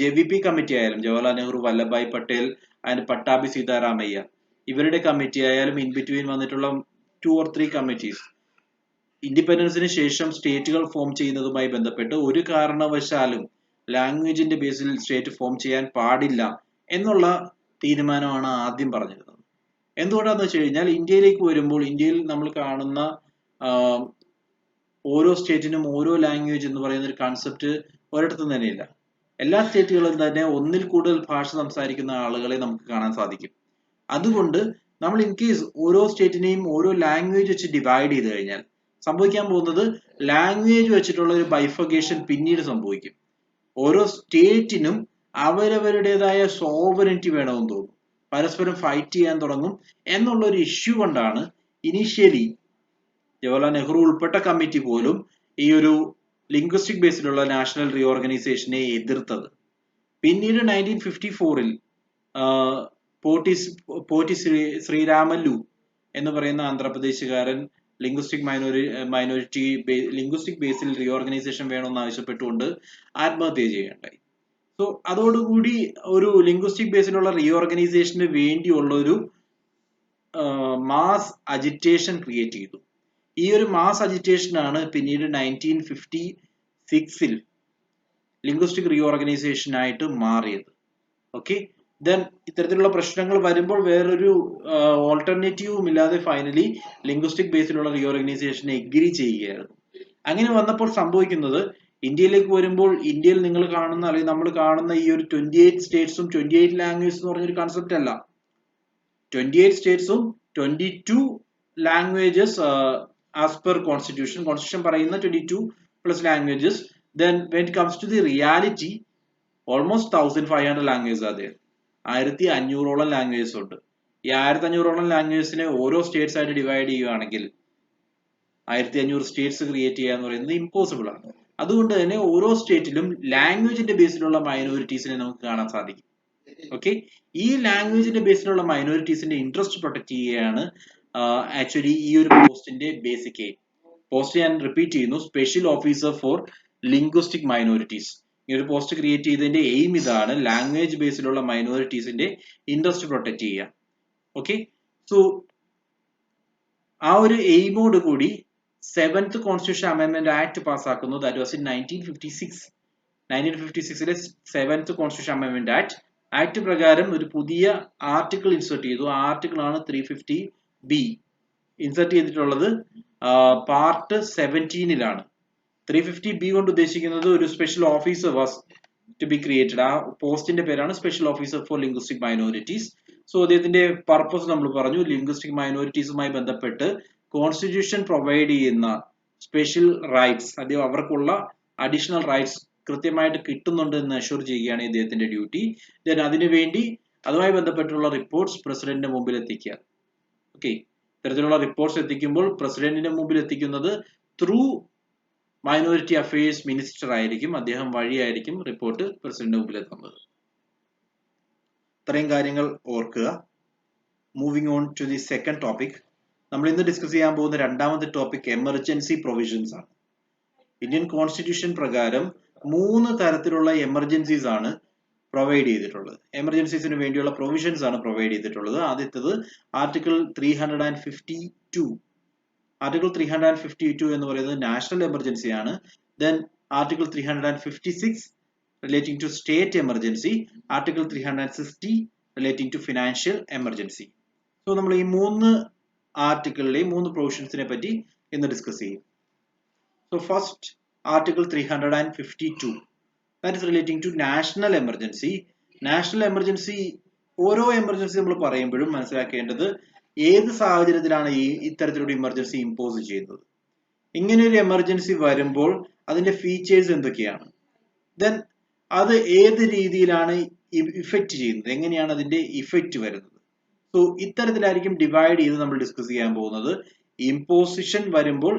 JVP കമ്മിറ്റി ആയാലും, ജവഹർലാൽ നെഹ്റു, വല്ലഭായ് പട്ടേൽ ആൻഡ് പട്ടാഭി സീതാരാമയ്യ, ഇവരുടെ കമ്മിറ്റി ആയാലും ഇൻ ബിറ്റ്വീൻ വന്നിട്ടുള്ള 2 or 3 കമ്മിറ്റീസ് ഇൻഡിപെൻഡൻസിന് ശേഷം സ്റ്റേറ്റുകൾ ഫോം ചെയ്യുന്നതുമായി ബന്ധപ്പെട്ട് ഒരു കാരണവശാലും ലാംഗ്വേജിന്റെ ബേസിൽ സ്റ്റേറ്റ് ഫോം ചെയ്യാൻ പാടില്ല എന്നുള്ള തീരുമാനമാണ് ആദ്യം പറഞ്ഞിരുന്നത്. എന്തുകൊണ്ടാണെന്ന് വെച്ച് കഴിഞ്ഞാൽ ഇന്ത്യയിലേക്ക് വരുമ്പോൾ ഇന്ത്യയിൽ നമ്മൾ കാണുന്ന ഓരോ സ്റ്റേറ്റിനും ഓരോ ലാംഗ്വേജ് എന്ന് പറയുന്ന ഒരു കൺസെപ്റ്റ് ഒരിടത്തും തന്നെയില്ല. എല്ലാ സ്റ്റേറ്റുകളും തന്നെ ഒന്നിൽ കൂടുതൽ ഭാഷ സംസാരിക്കുന്ന ആളുകളെ നമുക്ക് കാണാൻ സാധിക്കും. അതുകൊണ്ട് നമ്മൾ ഇൻ കേസ് ഓരോ സ്റ്റേറ്റിനെയും ഓരോ ലാംഗ്വേജ് വെച്ച് ഡിവൈഡ് ചെയ്ത് കഴിഞ്ഞാൽ സംഭവിക്കാൻ പോകുന്നത് ലാംഗ്വേജ് വെച്ചിട്ടുള്ള ഒരു ബൈഫർഗേഷൻ പിന്നീട് സംഭവിക്കും. ഓരോ സ്റ്റേറ്റിനും അവരവരുടേതായ സോവറിറ്റി വേണമെന്ന് തോന്നും, പരസ്പരം ഫൈറ്റ് ചെയ്യാൻ തുടങ്ങും എന്നുള്ള ഒരു ഇഷ്യൂ കൊണ്ടാണ് ഇനീഷ്യലി ജവഹർലാൽ നെഹ്റു ഉൾപ്പെട്ട കമ്മിറ്റി പോലും ഈ ഒരു ലിംഗ്വിസ്റ്റിക് ബേസിലുള്ള നാഷണൽ റീഓർഗനൈസേഷനെ എതിർത്തത്. പിന്നീട് 1954 പോറ്റി ശ്രീരാമല്ലു എന്ന് പറയുന്ന ആന്ധ്രാപ്രദേശുകാരൻ ലിംഗ്വിസ്റ്റിക് ബേസിൽ റീഓർഗനൈസേഷൻ വേണമെന്ന് ആവശ്യപ്പെട്ടുകൊണ്ട് ആത്മഹത്യ ചെയ്യുകയുണ്ടായി. സോ അതോടുകൂടി ഒരു ലിംഗ്വിസ്റ്റിക് ബേസിലുള്ള റീഓർഗനൈസേഷന് വേണ്ടിയുള്ള ഒരു മാസ് അജിറ്റേഷൻ ക്രിയേറ്റ് ചെയ്തു. ഈ ഒരു മാസ് അജിറ്റേഷൻ ആണ് പിന്നീട് 1956 ലിംഗ്വിസ്റ്റിക് റീഓർഗനൈസേഷൻ ആയിട്ട് മാറിയത്. ഓക്കെ, ദെൻ ഇത്തരത്തിലുള്ള പ്രശ്നങ്ങൾ വരുമ്പോൾ വേറൊരു ഓൾട്ടർനേറ്റീവും ഇല്ലാതെ ഫൈനലി ലിംഗ്വിസ്റ്റിക് ബേസിലുള്ള റീഓർഗനൈസേഷനെ എഗ്രി ചെയ്യുകയായിരുന്നു. അങ്ങനെ വന്നപ്പോൾ സംഭവിക്കുന്നത്, ഇന്ത്യയിലേക്ക് വരുമ്പോൾ ഇന്ത്യയിൽ നിങ്ങൾ കാണുന്ന അല്ലെങ്കിൽ നമ്മൾ കാണുന്ന ഈ ഒരു 28 സ്റ്റേറ്റ്സും 28 ലാംഗ്വേജ് എന്ന് പറഞ്ഞൊരു കൺസെപ്റ്റ് അല്ല. 28 സ്റ്റേറ്റ്സും 22 ലാംഗ്വേജസ് ആസ് പെർ കോൺസ്റ്റിറ്റ്യൂഷൻ പറയുന്ന 22 plus languages. Then when it comes to the reality almost 1500 languages ആണ്. 1500ഓളം ലാംഗ്വേജസ് ഉണ്ട്. ഈ 1500ഓളം ലാംഗ്വേജസിനെ ഓരോ സ്റ്റേറ്റ്സ് ആയിട്ട് ഡിവൈഡ് ചെയ്യുകയാണെങ്കിൽ 1500 സ്റ്റേറ്റ്സ് ക്രിയേറ്റ് ചെയ്യുക എന്ന് പറയുന്നത് ഇമ്പോസിബിൾ ആണ്. അതുകൊണ്ട് തന്നെ ഓരോ സ്റ്റേറ്റിലും ലാംഗ്വേജിന്റെ ബേസിലുള്ള മൈനോറിറ്റീസിനെ നമുക്ക് കാണാൻ സാധിക്കും. ഓക്കെ, ഈ ലാംഗ്വേജിന്റെ ബേസിലുള്ള മൈനോറിറ്റീസിന്റെ ഇൻട്രസ്റ്റ് പ്രൊട്ടക്ട് ചെയ്യുകയാണ് ആക്ച്വലി ഈ ഒരു പോസ്റ്റിന്റെ ബേസിക് എയിം. പോസ്റ്റ് ഞാൻ റിപ്പീറ്റ് ചെയ്യുന്നു, special officer for linguistic minorities. ഈ ഒരു പോസ്റ്റ് ക്രിയേറ്റ് ചെയ്തതിന്റെ എയിം ഇതാണ്, ലാംഗ്വേജ് ബേസിലുള്ള മൈനോറിറ്റീസിന്റെ ഇൻട്രസ്റ്റ് പ്രൊട്ടക്ട് ചെയ്യുക. ഓക്കെ, സോ ആ ഒരു എയിമോട് കൂടി 7th കോൺസ്റ്റിറ്റ്യൂഷൻ അമെൻഡ്മെന്റ് ആക്ട് പാസ്സാക്കുന്നു. That was in 1956. 1956 7th constitution amendment act act പ്രകാരം ഒരു പുതിയ ആർട്ടിക്കിൾ ഇൻസേർട്ട് ചെയ്തു. ആ ആർട്ടിക്കിൾ ആണ് 350B. ഇൻസേർട്ട് ചെയ്തിട്ടുള്ളത് പാർട്ട് 17-ലാണ്. 350B കൊണ്ട് ഉദ്ദേശിക്കുന്നത് ഒരു special officer was to be created. ആ പോസ്റ്റിന്റെ പേരാണ് special officer for linguistic minorities. So അദ്ദേഹത്തിന്റെ പർപ്പസ് നമ്മൾ പറഞ്ഞു. ലിംഗ്വിസ്റ്റിക് മൈനോറിറ്റീസുമായി ബന്ധപ്പെട്ട് കോൺസ്റ്റിറ്റ്യൂഷൻ പ്രൊവൈഡ് ചെയ്യുന്ന സ്പെഷ്യൽ റൈറ്റ്സ്, അദ്ദേഹം അവർക്കുള്ള അഡീഷണൽ റൈറ്റ്സ് കൃത്യമായിട്ട് കിട്ടുന്നുണ്ട് എന്ന് അഷ്യൂർ ചെയ്യുകയാണ് ഇദ്ദേഹത്തിന്റെ ഡ്യൂട്ടി. ദെൻ അതിനുവേണ്ടി അതുമായി ബന്ധപ്പെട്ടുള്ള റിപ്പോർട്ട്സ് പ്രസിഡന്റിന്റെ മുമ്പിൽ എത്തിക്കുക. ഓക്കെ, ഇത്തരത്തിലുള്ള റിപ്പോർട്ട്സ് എത്തിക്കുമ്പോൾ പ്രസിഡന്റിന്റെ മുമ്പിൽ എത്തിക്കുന്നത് ത്രൂ മൈനോറിറ്റി അഫയേഴ്സ് മിനിസ്റ്റർ ആയിരിക്കും. അദ്ദേഹം വഴിയായിരിക്കും റിപ്പോർട്ട് പ്രസിഡന്റിന്റെ മുമ്പിൽ എത്തുന്നത്. ഇത്രയും കാര്യങ്ങൾ ഓർക്കുക. Moving on to the second topic. നമ്മൾ ഇന്ന് ഡിസ്കസ് ചെയ്യാൻ പോകുന്ന രണ്ടാമത്തെ ടോപ്പിക് എമർജൻസി പ്രൊവിഷൻസ് ആണ്. ഇന്ത്യൻ കോൺസ്റ്റിറ്റ്യൂഷൻ പ്രകാരം 3 തരത്തിലുള്ള എമർജൻസീസ് ആണ് പ്രൊവൈഡ് ചെയ്തിട്ടുള്ളത്. എമർജൻസീസിന് വേണ്ടിയുള്ള പ്രൊവിഷൻസ് ആണ് പ്രൊവൈഡ് ചെയ്തിട്ടുള്ളത്. ആദ്യത്തേത് ആർട്ടിക്കിൾ 352. ആർട്ടിക്കിൾ 352 എന്ന് പറയുന്നത് നാഷണൽ എമർജൻസി ആണ്. Then article 356 relating to state emergency, article 360 relating to financial emergency. So നമ്മൾ ഈ 3 ആർട്ടിക്കിളിലെയും 3 പ്രൊവിഷൻസിനെ പറ്റി ഇന്ന് ഡിസ്കസ് ചെയ്യും. So first article 352, that is relating to national emergency. National emergency, ഓരോ എമർജൻസി നമ്മൾ പറയുമ്പോഴും മനസ്സിലാക്കേണ്ടത് ഏത് സാഹചര്യത്തിലാണ് ഇത്തരത്തിലുള്ള എമർജൻസി ഇമ്പോസ് ചെയ്യുന്നത്. ഇങ്ങനെ ഒരു എമർജൻസി വരുമ്പോൾ അതിന്റെ ഫീച്ചേഴ്സ് എന്തൊക്കെയാണ്, ദെൻ അത് ഏത് രീതിയിലാണ് ഇഫക്റ്റ് ചെയ്യുന്നത്, എങ്ങനെയാണ് അതിന്റെ ഇഫക്റ്റ് വരുന്നത്. സോ ഇത്തരത്തിലായിരിക്കും ഡിവൈഡ് ചെയ്ത് നമ്മൾ ഡിസ്കസ് ചെയ്യാൻ പോകുന്നത്. ഇമ്പോസിഷൻ വരുമ്പോൾ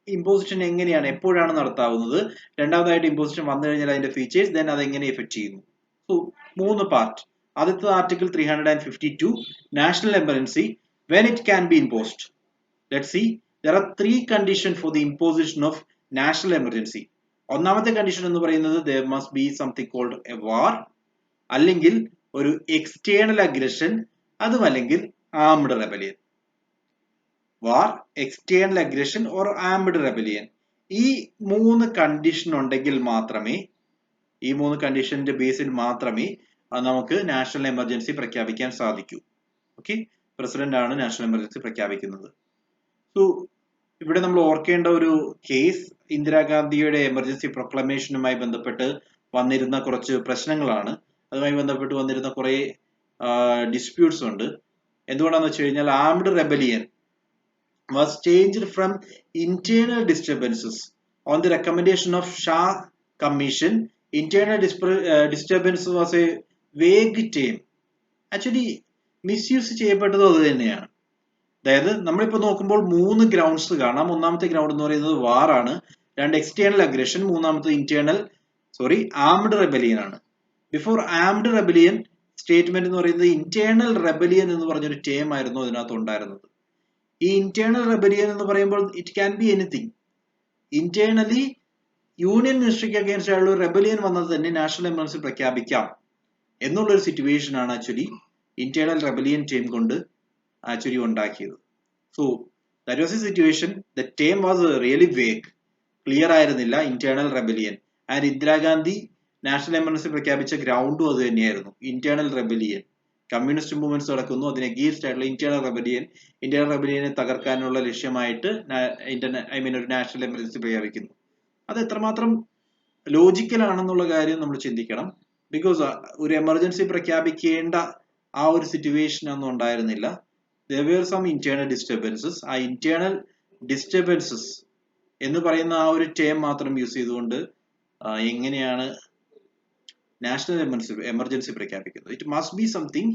ഇമ്പോസിഷൻ എങ്ങനെയാണ്, എപ്പോഴാണ് നടത്താവുന്നത്, രണ്ടാമതായിട്ട് ഇമ്പോസിഷൻ വന്നു കഴിഞ്ഞാൽ അതിന്റെ ഫീച്ചേഴ്സ്, ദെൻ അത് എങ്ങനെ ഇഫക്റ്റ് ചെയ്യുന്നു. So 3 part. ആദ്യത്തെ article 352, national emergency, when it can be imposed. Let's see, there are 3 conditions for the imposition of national emergency. ഒന്നാമത്തെ കണ്ടീഷൻ എന്ന് പറയുന്നത് there must be something called a war, അല്ലെങ്കിൽ ഒരു external aggression, അതുമല്ലെങ്കിൽ armed rebellion. War, external aggression or armed rebellion. ഈ 3 condition ഉണ്ടെങ്കിൽ മാത്രമേ, ഈ 3 കണ്ടീഷന്റെ ബേസിൽ മാത്രമേ നമുക്ക് നാഷണൽ എമർജൻസി പ്രഖ്യാപിക്കാൻ സാധിക്കൂ. ഓക്കെ, പ്രസിഡന്റ് ആണ് നാഷണൽ എമർജൻസി പ്രഖ്യാപിക്കുന്നത്. സോ ഇവിടെ നമ്മൾ ഓർക്കേണ്ട ഒരു കേസ് ഇന്ദിരാഗാന്ധിയുടെ എമർജൻസി പ്രൊക്ലമേഷനുമായി ബന്ധപ്പെട്ട് വന്നിരുന്ന കുറച്ച് പ്രശ്നങ്ങളാണ്. അതുമായി ബന്ധപ്പെട്ട് വന്നിരുന്ന കുറെ ഡിസ്പ്യൂട്ട്സ് ഉണ്ട്. എന്തുകൊണ്ടാന്ന് വെച്ച് കഴിഞ്ഞാൽ armed rebellion was changed from internal disturbances on the recommendation of Shah commission. Internal disturbance was a vague term. Actually misuse ചെയ്യപ്പെട്ടതും അത് തന്നെയാണ്. അതായത് നമ്മളിപ്പോ നോക്കുമ്പോൾ 3 ഗ്രൗണ്ട്സ് കാണാം. ഒന്നാമത്തെ ഗ്രൗണ്ട് എന്ന് പറയുന്നത് വാർ ആണ്, 2 എക്സ്റ്റേണൽ അഗ്രഷൻ, മൂന്നാമത്തെ ആംഡ് റെബലിയൻ ആണ്. ബിഫോർ ആംഡ് റെബലിയൻ സ്റ്റേറ്റ്മെന്റ് എന്ന് പറയുന്നത് ഇന്റേണൽ റെബലിയൻ എന്ന് പറഞ്ഞൊരു ടേം ആയിരുന്നു അതിനകത്ത് ഉണ്ടായിരുന്നത്. ഈ ഇന്റേണൽ റെബലിയൻ എന്ന് പറയുമ്പോൾ it can be anything. Internally union മിനിസ്ട്രിക്ക് against ആയുള്ള റെബലിയൻ വന്നത് തന്നെ നാഷണൽ എമർജൻസി പ്രഖ്യാപിക്കാം എന്നുള്ളൊരു സിറ്റുവേഷൻ ആണ് ആക്ച്വലി ഇന്റേണൽ റെബലിയൻ ടേം കൊണ്ട് ആക്ച്വലി ഉണ്ടാക്കിയത്. So that was A situation. The term was really vague, clear ആയിരുന്നില്ല, internal rebellion. And Indira Gandhi national emergency പ്രഖ്യാപിച്ച ഗ്രൗണ്ടും അത് തന്നെയായിരുന്നു, ഇന്റേണൽ റെബലിയൻ. കമ്മ്യൂണിസ്റ്റ് മൂവ്മെന്റ്സ് നടക്കുന്നു, അതിന് അഗെയിൻസ്റ്റ് ആയിട്ടുള്ള ഇന്റേണൽ റെബലിയനെ തകർക്കാനുള്ള ലക്ഷ്യമായിട്ട് ഒരു നാഷണൽ എമർജൻസി പ്രഖ്യാപിക്കുന്നു. അത് എത്രമാത്രം ലോജിക്കൽ ആണെന്നുള്ള കാര്യം നമ്മൾ ചിന്തിക്കണം. ബിക്കോസ് ഒരു എമർജൻസി പ്രഖ്യാപിക്കേണ്ട ആ ഒരു സിറ്റുവേഷൻ ഒന്നും ഉണ്ടായിരുന്നില്ല. There were some internal disturbances. ആ internal disturbances എന്ന് പറയുന്ന ആ ഒരു ടേം മാത്രം യൂസ് ചെയ്തുകൊണ്ട് എങ്ങനെയാണ് നാഷണൽ എമർജൻസി പ്രഖ്യാപിക്കുന്നത്? It must be something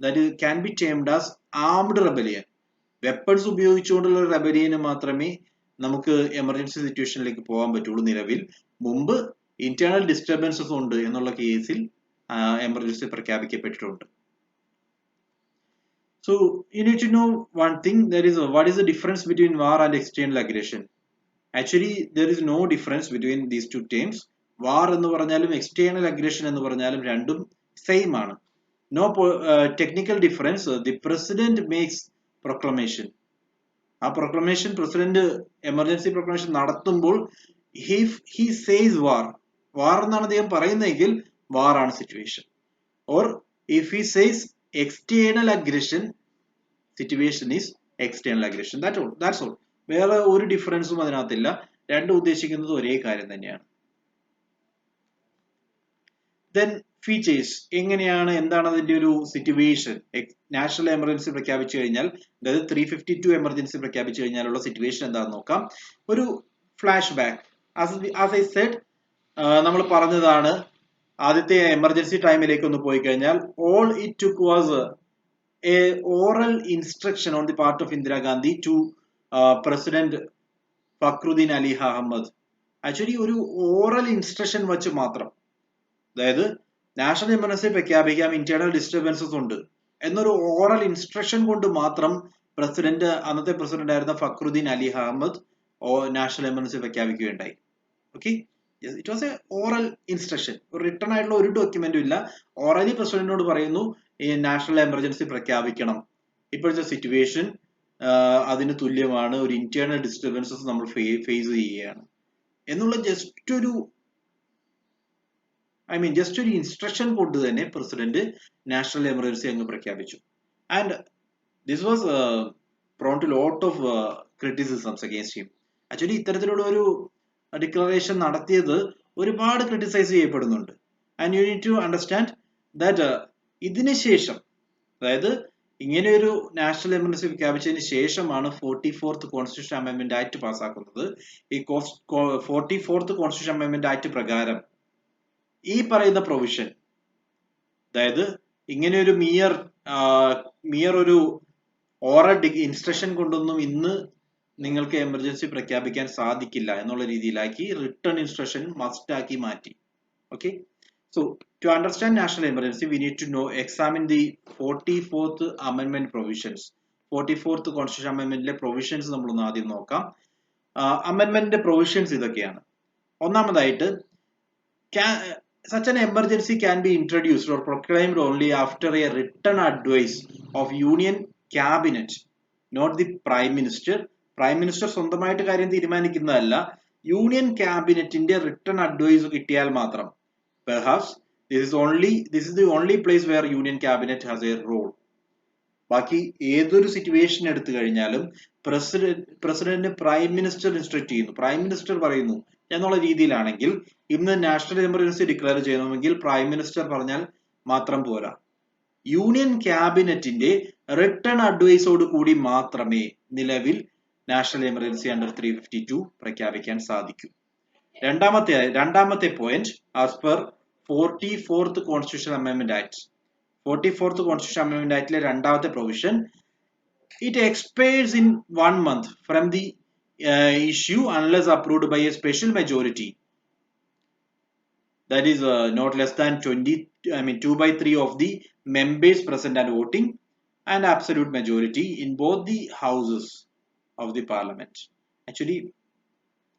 that can be termed as armed rebellion. Weapons ഉപയോഗിച്ചുകൊണ്ടുള്ള റെബലിയന് മാത്രമേ നമുക്ക് എമർജൻസി സിറ്റുവേഷനിലേക്ക് പോകാൻ പറ്റുള്ളൂ. നിലവിൽ മുമ്പ് ഇന്റേണൽ ഡിസ്റ്റർബൻസസ് ഉണ്ട് എന്നുള്ള കേസിൽ emergency പ്രഖ്യാപിക്കപ്പെട്ടിട്ടുണ്ട്. So you need to know one thing, what is the difference between war and external aggression? Actually there is no difference between these two terms. War എന്ന് പറഞ്ഞാലും external aggression എന്ന് പറഞ്ഞാലും രണ്ടും same ആണ്. No technical difference. The president makes proclamation. ആ proclamation president emergency proclamation നടത്തുമ്പോൾ he says war എന്നാണ് അദ്ദേഹം പറയുന്നതെങ്കിൽ war ആണ് situation. Or If he says external aggression, situation is external aggression. That's all. വേറെ ഒരു ഡിഫറൻസും അതിനകത്തില്ല. രണ്ടും ഉദ്ദേശിക്കുന്നത് ഒരേ കാര്യം തന്നെയാണ്. Then features എങ്ങനെയാണ്, എന്താണ് അതിന്റെ ഒരു സിറ്റുവേഷൻ? നാഷണൽ എമർജൻസി പ്രഖ്യാപിച്ചു കഴിഞ്ഞാൽ, അതായത് 352 എമർജൻസി പ്രഖ്യാപിച്ചു കഴിഞ്ഞാലുള്ള സിറ്റുവേഷൻ എന്താണെന്ന് നോക്കാം. ഒരു flashback. As I said, നമ്മൾ പറഞ്ഞതാണ് ആദ്യത്തെ എമർജൻസി ടൈമിലേക്ക് ഒന്ന് പോയി കഴിഞ്ഞാൽ, all it took was a oral instruction on the part of Indira Gandhi to President Fakhruddin Ali Ahmed. Actually ഒരു ഓറൽ ഇൻസ്ട്രക്ഷൻ വെച്ച് മാത്രം, അതായത് നാഷണൽ എമർജൻസി പ്രഖ്യാപിക്കാം, ഇന്റേണൽ ഡിസ്റ്റർബൻസസ് ഉണ്ട് എന്നൊരു ഓറൽ ഇൻസ്ട്രക്ഷൻ കൊണ്ട് മാത്രം അന്നത്തെ പ്രസിഡന്റ് ആയിരുന്ന ഫക്രുദ്ദീൻ അലി അഹമ്മദ് നാഷണൽ എമർജൻസി പ്രഖ്യാപിക്കുകയുണ്ടായി. Okay, it was a oral instruction. ഒരു റിട്ടേൺ ആയിട്ടുള്ള ഒരു ഡോക്യുമെന്റും ഇല്ല. ഓറലി പ്രസിഡന്റിനോട് പറയുന്നു ഈ നാഷണൽ എമർജൻസി പ്രഖ്യാപിക്കണം, ഇപ്പോഴത്തെ സിറ്റുവേഷൻ അതിന് തുല്യമാണ്, ഒരു ഇന്റേണൽ ഡിസ്റ്റർബൻസസ് നമ്മൾ ഫേസ് ചെയ്യുകയാണ് എന്നുള്ള ജസ്റ്റ് ഒരു ഇൻസ്ട്രക്ഷൻ കൊണ്ട് തന്നെ പ്രസിഡന്റ് നാഷണൽ എമർജൻസി അങ്ങ് പ്രഖ്യാപിച്ചു. And this was prone to lot of criticisms against him. Actually ഇത്തരത്തിലുള്ള ഒരു ഡിക്ലറേഷൻ നടത്തിയത് ഒരുപാട് ക്രിട്ടിസൈസ് ചെയ്യപ്പെടുന്നുണ്ട്. And you need to understand that ഇതിന് ശേഷം, അതായത് ഇങ്ങനെയൊരു നാഷണൽ എമർജൻസി പ്രഖ്യാപിച്ചതിന് ശേഷമാണ് 44th കോൺസ്റ്റിറ്റ്യൂഷൻ അമെന്റ്മെന്റ് ആക്ട് പാസ്സാക്കുന്നത്. ഈ 44th കോൺസ്റ്റിറ്റ്യൂഷൻ അമെന്റ്മെന്റ് ആക്ട് പ്രകാരം ഈ പറയുന്ന പ്രൊവിഷൻ, അതായത് ഇങ്ങനെ ഒരു മിയർ ഒരു ഓറൽ ഇൻസ്ട്രക്ഷൻ കൊണ്ടൊന്നും ഇന്ന് നിങ്ങൾക്ക് എമർജൻസി പ്രഖ്യാപിക്കാൻ സാധിക്കില്ല എന്നുള്ള രീതിയിലാക്കി റിട്ടേൺ ഇൻസ്ട്രക്ഷൻ മസ്റ്റ് ആക്കി മാറ്റി. Okay, so to understand national emergency we need to examine the 44th amendment provisions. 44th constitution അമെന്റ്മെന്റിലെ പ്രൊവിഷൻസ് നമ്മളൊന്ന് ആദ്യം നോക്കാം. അമെന്റ്മെന്റിന്റെ പ്രൊവിഷൻസ് ഇതൊക്കെയാണ്. ഒന്നാമതായിട്ട്, such an emergency can be introduced or proclaimed only after a written advice of Union Cabinet, not the Prime Minister. Prime Minister സ്വന്തമായിട്ട് കാര്യം തീരുമാനിക്കുന്നതല്ല, union ക്യാബിനറ്റിന്റെ written advice കിട്ടിയാൽ മാത്രം. Perhaps this is the only place where Union Cabinet has a role. ബാക്കി ഏതൊരു situation എടുത്തു കഴിഞ്ഞാലും president prime minister instruct ചെയ്യുന്നു, prime minister പറയുന്നു എന്നുള്ള രീതിയിലാണെങ്കിൽ, ഇന്ന് നാഷണൽ എമർജൻസി ഡിക്ലെയർ ചെയ്യണമെങ്കിൽ പ്രൈം മിനിസ്റ്റർ പറഞ്ഞാൽ മാത്രം പോരാ, യൂണിയൻ ക്യാബിനറ്റിന്റെ റിട്ടേൺ അഡ്വൈസോട് കൂടി മാത്രമേ നിലവിൽ നാഷണൽ എമർജൻസി അണ്ടർ 352 പ്രഖ്യാപിക്കാൻ സാധിക്കൂ. രണ്ടാമത്തെ point, as per 44th constitution amendment act. 44th constitution amendment ആക്ടിലെ രണ്ടാമത്തെ provision, it expires in 1 month from the issue unless approved by a special majority, that is not less than 2/3 of the members present and voting, and absolute majority in both the houses of the parliament. Actually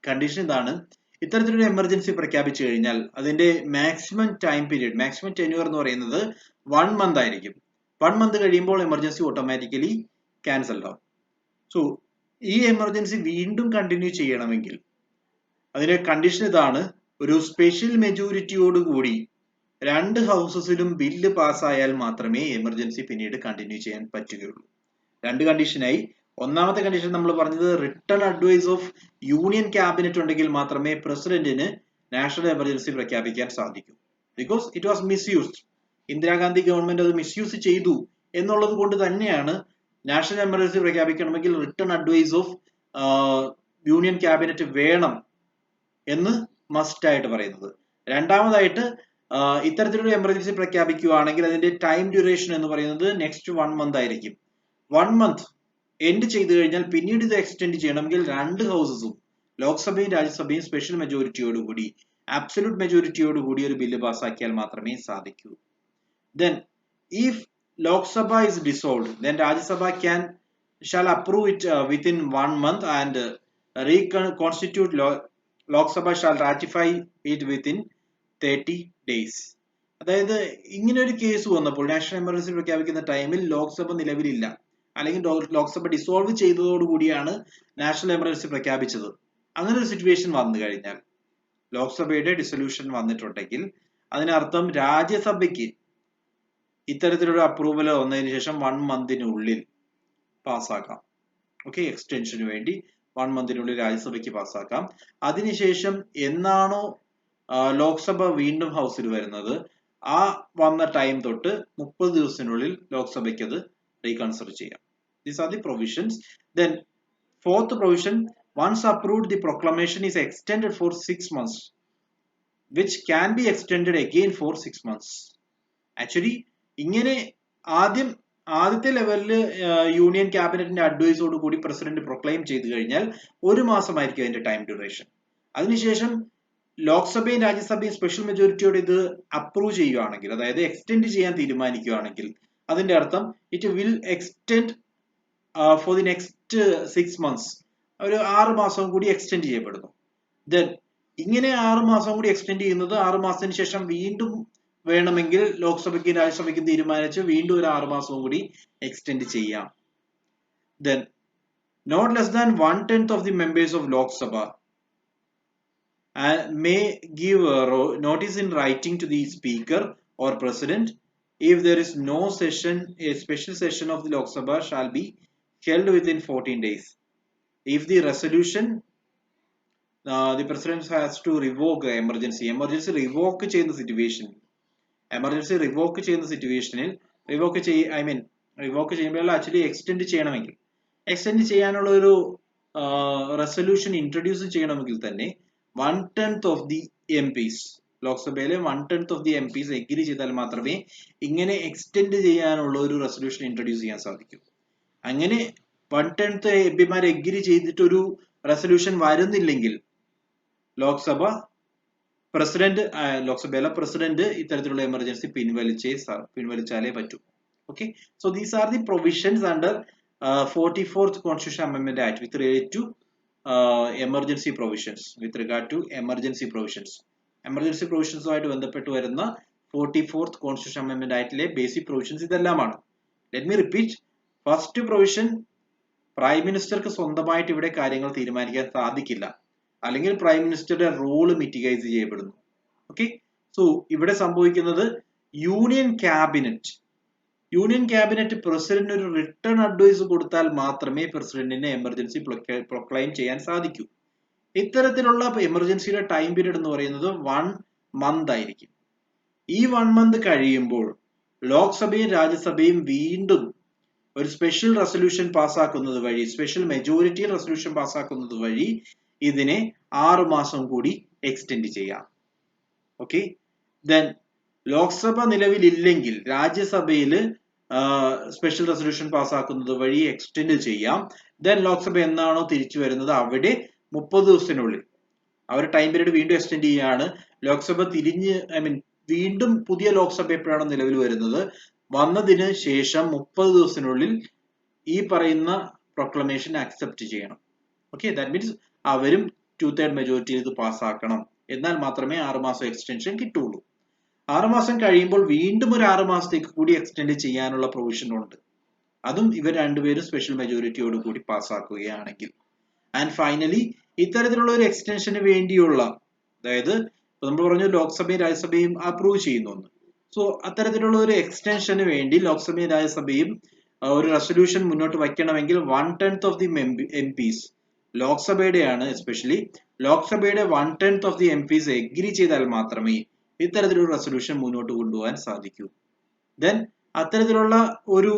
condition ഇതാണ്, ഇത്തരത്തിലൊരു emergency പ്രഖ്യാപിച്ചു കഴിഞ്ഞാൽ അതിന്റെ maximum time period, maximum tenure എന്ന് പറയുന്നത് 1 month ആയിരിക്കും. 1 month കഴിയുമ്പോൾ emergency automatically cancelled ആവും. സോ ഈ എമർജൻസി വീണ്ടും കണ്ടിന്യൂ ചെയ്യണമെങ്കിൽ അതിന്റെ കണ്ടീഷൻ ഇതാണ്, ഒരു സ്പെഷ്യൽ മെജോറിറ്റിയോടുകൂടി 2 ഹൗസസിലും ബില്ല് പാസ്സായാൽ മാത്രമേ എമർജൻസി പിന്നീട് കണ്ടിന്യൂ ചെയ്യാൻ പറ്റുകയുള്ളൂ. 2 കണ്ടീഷനായി. ഒന്നാമത്തെ കണ്ടീഷൻ നമ്മൾ പറഞ്ഞത്, return advice of union cabinet ഉണ്ടെങ്കിൽ മാത്രമേ പ്രസിഡന്റിന് നാഷണൽ എമർജൻസി പ്രഖ്യാപിക്കാൻ സാധിക്കൂ. Because it was misused. Indira Gandhi government അത് മിസ്യൂസ് ചെയ്തു എന്നുള്ളത് കൊണ്ട് തന്നെയാണ് national emergency പ്രഖ്യാപിക്കണമെങ്കിൽ return advice of union cabinet വേണം എന്ന് മസ്റ്റ് ആയിട്ട് പറയുന്നത്. രണ്ടാമതായിട്ട്, ഇത്തരത്തിലൊരു എമർജൻസി പ്രഖ്യാപിക്കുകയാണെങ്കിൽ അതിന്റെ ടൈം ഡ്യൂറേഷൻ എന്ന് പറയുന്നത് നെക്സ്റ്റ് 1 month ആയിരിക്കും. 1 month എൻഡ് ചെയ്തു കഴിഞ്ഞാൽ പിന്നീട് ഇത് എക്സ്റ്റെൻഡ് ചെയ്യണമെങ്കിൽ 2 ഹൗസസും, ലോക്സഭയും രാജ്യസഭയും സ്പെഷ്യൽ മെജോറിറ്റിയോടുകൂടി, ആബ്സല്യൂട്ട് മെജോറിറ്റിയോടുകൂടി ഒരു ബില്ല് പാസ്സാക്കിയാൽ മാത്രമേ സാധിക്കൂ. Then if Lok Sabha is dissolved, then Rajya Sabha shall approve it within 1 month, and reconstitute Lok Sabha shall ratify it within 30 days. അതായത് ഇങ്ങനെ ഒരു കേസ് വന്നപ്പോൾ നാഷണൽ എമർജൻസി പ്രഖ്യാപിക്കുന്ന ടൈമിൽ ലോക്സഭ നിലവിലില്ല, അല്ലെങ്കിൽ ലോക്സഭ ഡിസോൾവ് ചെയ്തതോടുകൂടിയാണ് നാഷണൽ എമർജൻസി പ്രഖ്യാപിച്ചത്. അങ്ങനെ ഒരു സിറ്റുവേഷൻ വന്നു കഴിഞ്ഞാൽ, ലോക്സഭയുടെ ഡിസൊല്യൂഷൻ വന്നിട്ടുണ്ടെങ്കിൽ, അതിനർത്ഥം രാജ്യസഭയ്ക്ക് ഇത്തരത്തിലൊരു അപ്രൂവൽ വന്നതിന് ശേഷം 1 മന്തിനുള്ളിൽ പാസ്സാക്കാം. ഓക്കെ, എക്സ്റ്റൻഷന് വേണ്ടി 1 മന്തിനുള്ളിൽ രാജ്യസഭയ്ക്ക് പാസ്സാക്കാം. അതിനുശേഷം എന്നാണോ ലോക്സഭ വീണ്ടും ഹൗസിൽ വരുന്നത്, ആ വന്ന ടൈം തൊട്ട് 30 ദിവസത്തിനുള്ളിൽ ലോക്സഭയ്ക്ക് അത് റീകൺസിഡർ ചെയ്യാം. These are the provisions. Then fourth provision, once approved, the proclamation is extended for 6 months, which can be extended again for 6 months. Actually, ഇങ്ങനെ ആദ്യത്തെ ലെവലിൽ യൂണിയൻ ക്യാബിനറ്റിന്റെ അഡ്വൈസോട് കൂടി പ്രസിഡന്റ് പ്രൊക്ലെയിം ചെയ്തു കഴിഞ്ഞാൽ 1 മാസമായിരിക്കും അതിന്റെ ടൈം ഡ്യൂറേഷൻ. അതിനുശേഷം ലോക്സഭയും രാജ്യസഭയും സ്പെഷ്യൽ മെജോറിറ്റിയോട് ഇത് അപ്രൂവ് ചെയ്യുകയാണെങ്കിൽ, അതായത് എക്സ്റ്റെൻഡ് ചെയ്യാൻ തീരുമാനിക്കുകയാണെങ്കിൽ, അതിന്റെ അർത്ഥം it will extend for the next 6 months, ഒരു 6 മാസം കൂടി എക്സ്റ്റെൻഡ് ചെയ്യപ്പെടുന്നു. ദെൻ ഇങ്ങനെ 6 മാസം കൂടി എക്സ്റ്റെൻഡ് ചെയ്യുന്നത് 6 മാസത്തിന് ശേഷം വീണ്ടും വേണമെങ്കിൽ ലോക്സഭയ്ക്കും രാജ്യസഭയ്ക്കും തീരുമാനിച്ച് വീണ്ടും ഒരു 6 മാസവും കൂടി എക്സ്റ്റെൻഡ് ചെയ്യാം. Then not less than 1/10 of the members of Lok Sabha may give notice in writing to the Speaker or President. If there is no session, a special session of the Lok Sabha shall be held within 14 days. If the resolution, the President has to revoke emergency revoke ചെയ്യുന്ന situation, revoke ചെയ്യുമ്പോൾ actually extend ചെയ്യണമെങ്കിൽ, extend ചെയ്യാനുള്ള ഒരു resolution introduce ചെയ്യണമെങ്കിൽ തന്നെ 1/10 of the MPs, ലോക്സഭയിലെ 1/10 of the MPs agree ചെയ്താൽ മാത്രമേ ഇങ്ങനെ എക്സ്റ്റെൻഡ് ചെയ്യാനുള്ള ഒരു റെസൊല്യൂഷൻ ഇൻട്രൊഡ്യൂസ് ചെയ്യാൻ സാധിക്കൂ. അങ്ങനെ 1/10 എംപിമാർ എഗ്രി ചെയ്തിട്ടൊരു റെസൊല്യൂഷൻ വരുന്നില്ലെങ്കിൽ ലോക്സഭയിലെ പ്രസിഡന്റ് ഇത്തരത്തിലുള്ള എമർജൻസി പിൻവലിച്ചാലേ പറ്റൂ. Okay, so these are the provisions under 44th Constitutional Amendment Act with regard to emergency provisions. Emergency പ്രൊവിഷൻസുമായിട്ട് ബന്ധപ്പെട്ട് വരുന്ന 44th Constitutional Amendment Actലെ ബേസിക് പ്രൊവിഷൻസ് ഇതെല്ലാമാണ്. Let me repeat. First provision, prime മിനിസ്റ്റർക്ക് സ്വന്തമായിട്ട് ഇവിടെ കാര്യങ്ങൾ തീരുമാനിക്കാൻ സാധിക്കില്ല, അല്ലെങ്കിൽ പ്രൈം മിനിസ്റ്ററുടെ റോള് മിറ്റിഗൈസ് ചെയ്യപ്പെടുന്നു. ഓക്കെ, സോ ഇവിടെ സംഭവിക്കുന്നത് യൂണിയൻ ക്യാബിനറ്റ് പ്രസിഡന്റ് ഒരു റിട്ടേൺ അഡ്വൈസ് കൊടുത്താൽ മാത്രമേ പ്രസിഡന്റിന് എമർജൻസി പ്രൊക്ലെയിം ചെയ്യാൻ സാധിക്കൂ. ഇത്തരത്തിലുള്ള എമർജൻസിയുടെ ടൈം പീരീഡ് എന്ന് പറയുന്നത് 1 month ആയിരിക്കും. ഈ 1 month കഴിയുമ്പോൾ ലോക്സഭയും രാജ്യസഭയും വീണ്ടും ഒരു സ്പെഷ്യൽ റെസൊല്യൂഷൻ പാസ്സാക്കുന്നത് വഴി, സ്പെഷ്യൽ മെജോറിറ്റി റെസൊല്യൂഷൻ പാസ്സാക്കുന്നത് വഴി ഇതിനെ 6 മാസം കൂടി എക്സ്റ്റെൻഡ് ചെയ്യാം. ഓക്കെ, ദെൻ ലോക്സഭ നിലവിലില്ലെങ്കിൽ രാജ്യസഭയിൽ സ്പെഷ്യൽ റെസൊല്യൂഷൻ പാസ്സാക്കുന്നത് വഴി എക്സ്റ്റെൻഡ് ചെയ്യാം. ദെൻ ലോക്സഭ എന്നാണോ തിരിച്ചു വരുന്നത് അവിടെ 30 ദിവസത്തിനുള്ളിൽ അവരുടെ ടൈം പീരീഡ് വീണ്ടും എക്സ്റ്റെൻഡ് ചെയ്യുകയാണ്. ലോക്സഭ വീണ്ടും പുതിയ ലോക്സഭ എപ്പോഴാണോ നിലവിൽ വരുന്നത്, വന്നതിന് ശേഷം 30 ദിവസത്തിനുള്ളിൽ ഈ പറയുന്ന പ്രൊക്ലമേഷൻ അക്സെപ്റ്റ് ചെയ്യണം. ഓക്കെ, ദാറ്റ് മീൻസ് അവരും 2/3 മെജോറിറ്റിയിൽ ഇത് പാസ്സാക്കണം. എന്നാൽ മാത്രമേ 6 മാസം എക്സ്റ്റൻഷൻ കിട്ടുള്ളൂ. 6 മാസം കഴിയുമ്പോൾ വീണ്ടും ഒരു 6 മാസത്തേക്ക് കൂടി എക്സ്റ്റെൻഡ് ചെയ്യാനുള്ള പ്രൊവിഷൻ ഉണ്ട്. അതും ഇവർ രണ്ടുപേരും സ്പെഷ്യൽ മെജോറിറ്റിയോട് കൂടി പാസ്സാക്കുകയാണെങ്കിൽ. ആൻഡ് ഫൈനലി ഇത്തരത്തിലുള്ള ഒരു എക്സ്റ്റൻഷന് വേണ്ടിയുള്ള, അതായത് നമ്മൾ പറഞ്ഞു ലോക്സഭയും രാജ്യസഭയും അപ്രൂവ് ചെയ്യുന്നു. സോ അത്തരത്തിലുള്ള ഒരു എക്സ്റ്റൻഷന് വേണ്ടി ലോക്സഭയും രാജ്യസഭയും ഒരു റെസൊല്യൂഷൻ മുന്നോട്ട് വയ്ക്കണമെങ്കിൽ 1/10 of the MPs, ലോക്സഭയുടെയാണ് എസ്പെഷ്യലി, ലോക്സഭയുടെ 1/10 of the MPs എഗ്രി ചെയ്താൽ മാത്രമേ ഇത്തരത്തിലൊരു റെസൊല്യൂഷൻ മുന്നോട്ട് കൊണ്ടുപോകാൻ സാധിക്കൂ. ദെൻ അത്തരത്തിലുള്ള ഒരു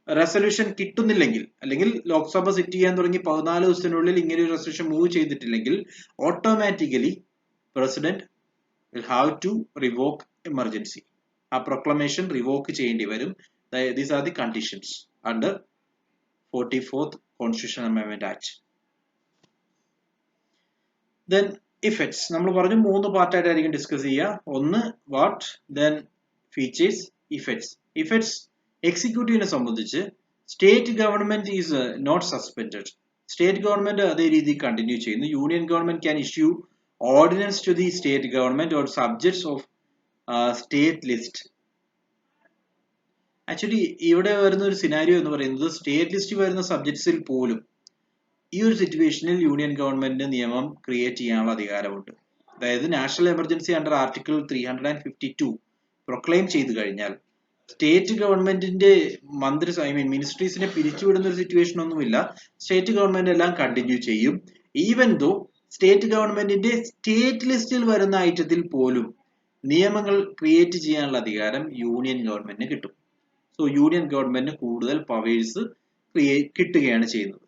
റെസൊല്യൂഷൻ കിട്ടുന്നില്ലെങ്കിൽ, അല്ലെങ്കിൽ ലോക്സഭ സിറ്റ് ചെയ്യാൻ തുടങ്ങി 14 ദിവസത്തിനുള്ളിൽ ഇങ്ങനെ ഒരു റെസൊല്യൂഷൻ മൂവ് ചെയ്തിട്ടില്ലെങ്കിൽ automatically president will have to revoke emergency. ആ പ്രൊക്ലമേഷൻ റിവോക്ക് ചെയ്യേണ്ടി വരും. These are the conditions under 44th Constitutional Amendment Act. Then effects. നമ്മൾ പറഞ്ഞു 3 പാർട്ടായിട്ടായിരിക്കും ഡിസ്കസ് ചെയ്യുക. ഒന്ന് what, then features, effects. Effects എക്സിക്യൂട്ടീവിനെ സംബന്ധിച്ച് state government is not suspended. State government അതേ രീതിയിൽ കണ്ടിന്യൂ ചെയ്യുന്നു. Union government can issue ordinance to the state government or subjects of state list. Actually ഇവിടെ വരുന്ന ഒരു സിനാരിയോ എന്ന് പറയുന്നത് സ്റ്റേറ്റ് ലിസ്റ്റ് വരുന്ന സബ്ജക്ട്സിൽ പോലും ഈ ഒരു സിറ്റുവേഷനിൽ യൂണിയൻ ഗവൺമെന്റിന് നിയമം ക്രിയേറ്റ് ചെയ്യാനുള്ള അധികാരമുണ്ട്. അതായത് national emergency under article 352 proclaim ചെയ്തു കഴിഞ്ഞാൽ സ്റ്റേറ്റ് ഗവൺമെന്റിന്റെ മിനിസ്ട്രീസിനെ പിരിച്ചുവിടുന്ന ഒരു സിറ്റുവേഷൻ ഒന്നുമില്ല. സ്റ്റേറ്റ് ഗവൺമെന്റ് എല്ലാം കണ്ടിന്യൂ ചെയ്യും. ഈവൻ ദോ സ്റ്റേറ്റ് ഗവൺമെന്റിന്റെ സ്റ്റേറ്റ് ലിസ്റ്റിൽ വരുന്ന ഐറ്റത്തിൽ പോലും നിയമങ്ങൾ ക്രിയേറ്റ് ചെയ്യാനുള്ള അധികാരം യൂണിയൻ ഗവൺമെന്റിന് കിട്ടും. സോ യൂണിയൻ ഗവൺമെന്റിന് കൂടുതൽ പവേഴ്സ് കിട്ടുകയാണ് ചെയ്യുന്നത്.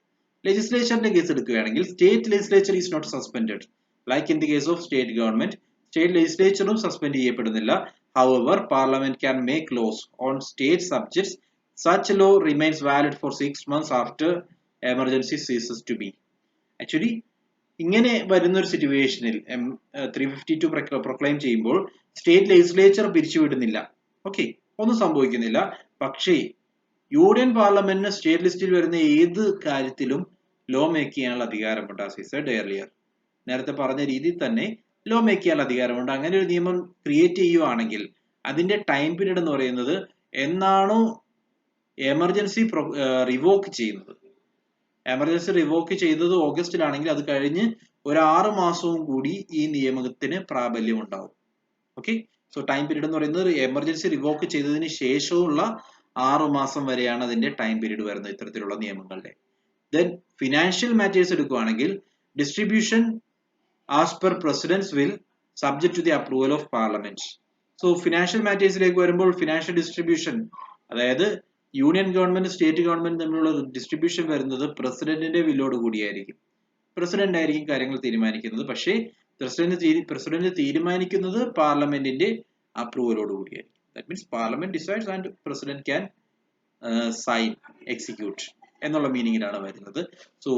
ലെജിസ്ലേച്ചറിന്റെ കേസ് എടുക്കുകയാണെങ്കിൽ state legislature is not suspended like in the case of state government. State ലെജിസ്ലേച്ചറും സസ്പെൻഡ് ചെയ്യപ്പെടുന്നില്ല. However, Parliament can make laws on state subjects. Such law remains valid for 6 months after emergency ceases to be. Actually, ഇങ്ങനെ വരുന്ന ഒരു സിറ്റുവേഷനിൽ 352 proclaim ചെയ്യുമ്പോൾ state legislature പിരിച്ചുവിടുന്നില്ല. Okay, ഒന്നും സംഭവിക്കുന്നില്ല. പക്ഷേ യൂണിയൻ പാർലമെന്റിന് സ്റ്റേറ്റ് ലിസ്റ്റിൽ വരുന്ന ഏത് കാര്യത്തിലും ലോ മേക്ക് ചെയ്യാനുള്ള അധികാരമുണ്ട്. ആസ് ഐ സെഡ് earlier, നേരത്തെ പറഞ്ഞ രീതിയിൽ തന്നെ ലോ മേക്ക് ചെയ്യാനുള്ള അധികാരമുണ്ട്. അങ്ങനെ ഒരു നിയമം ക്രിയേറ്റ് ചെയ്യുവാണെങ്കിൽ അതിന്റെ ടൈം പീരീഡ് എന്ന് പറയുന്നത് എന്നാണോ എമർജൻസി റിവോക്ക് ചെയ്യുന്നത്. എമർജൻസി റിവോക്ക് ചെയ്തത് ഓഗസ്റ്റിലാണെങ്കിൽ അത് കഴിഞ്ഞ് ഒരു 6 മാസവും കൂടി ഈ നിയമത്തിന് പ്രാബല്യം ഉണ്ടാവും. ഓക്കെ, സോ ടൈം പീരീഡ് എന്ന് പറയുന്നത് എമർജൻസി റിവോക്ക് ചെയ്തതിന് ശേഷമുള്ള 6 മാസം വരെയാണ് അതിന്റെ ടൈം പീരീഡ് വരുന്നത് ഇത്തരത്തിലുള്ള നിയമങ്ങളുടെ. ദെൻ ഫിനാൻഷ്യൽ മാറ്റേഴ്സ് എടുക്കുകയാണെങ്കിൽ distribution as per president's will subject to the approval of parliament. So financial മാറ്റേഴ്സിലേക്ക് വരുമ്പോൾ ഫിനാൻഷ്യൽ ഡിസ്ട്രിബ്യൂഷൻ, അതായത് യൂണിയൻ ഗവൺമെന്റ് സ്റ്റേറ്റ് ഗവൺമെന്റ് തമ്മിലുള്ള ഡിസ്ട്രിബ്യൂഷൻ വരുന്നത് പ്രസിഡന്റിന്റെ വില്ലോട് കൂടിയായിരിക്കും. പ്രസിഡന്റ് ആയിരിക്കും കാര്യങ്ങൾ തീരുമാനിക്കുന്നത്. പക്ഷേ പ്രസിഡന്റ് തീരുമാനിക്കുന്നത് പാർലമെന്റിന്റെ അപ്രൂവലോട് കൂടിയായിരിക്കും. That means parliament decides and president can sign execute എന്നുള്ള മീനിങ്ങിലാണ് വരുന്നത്. So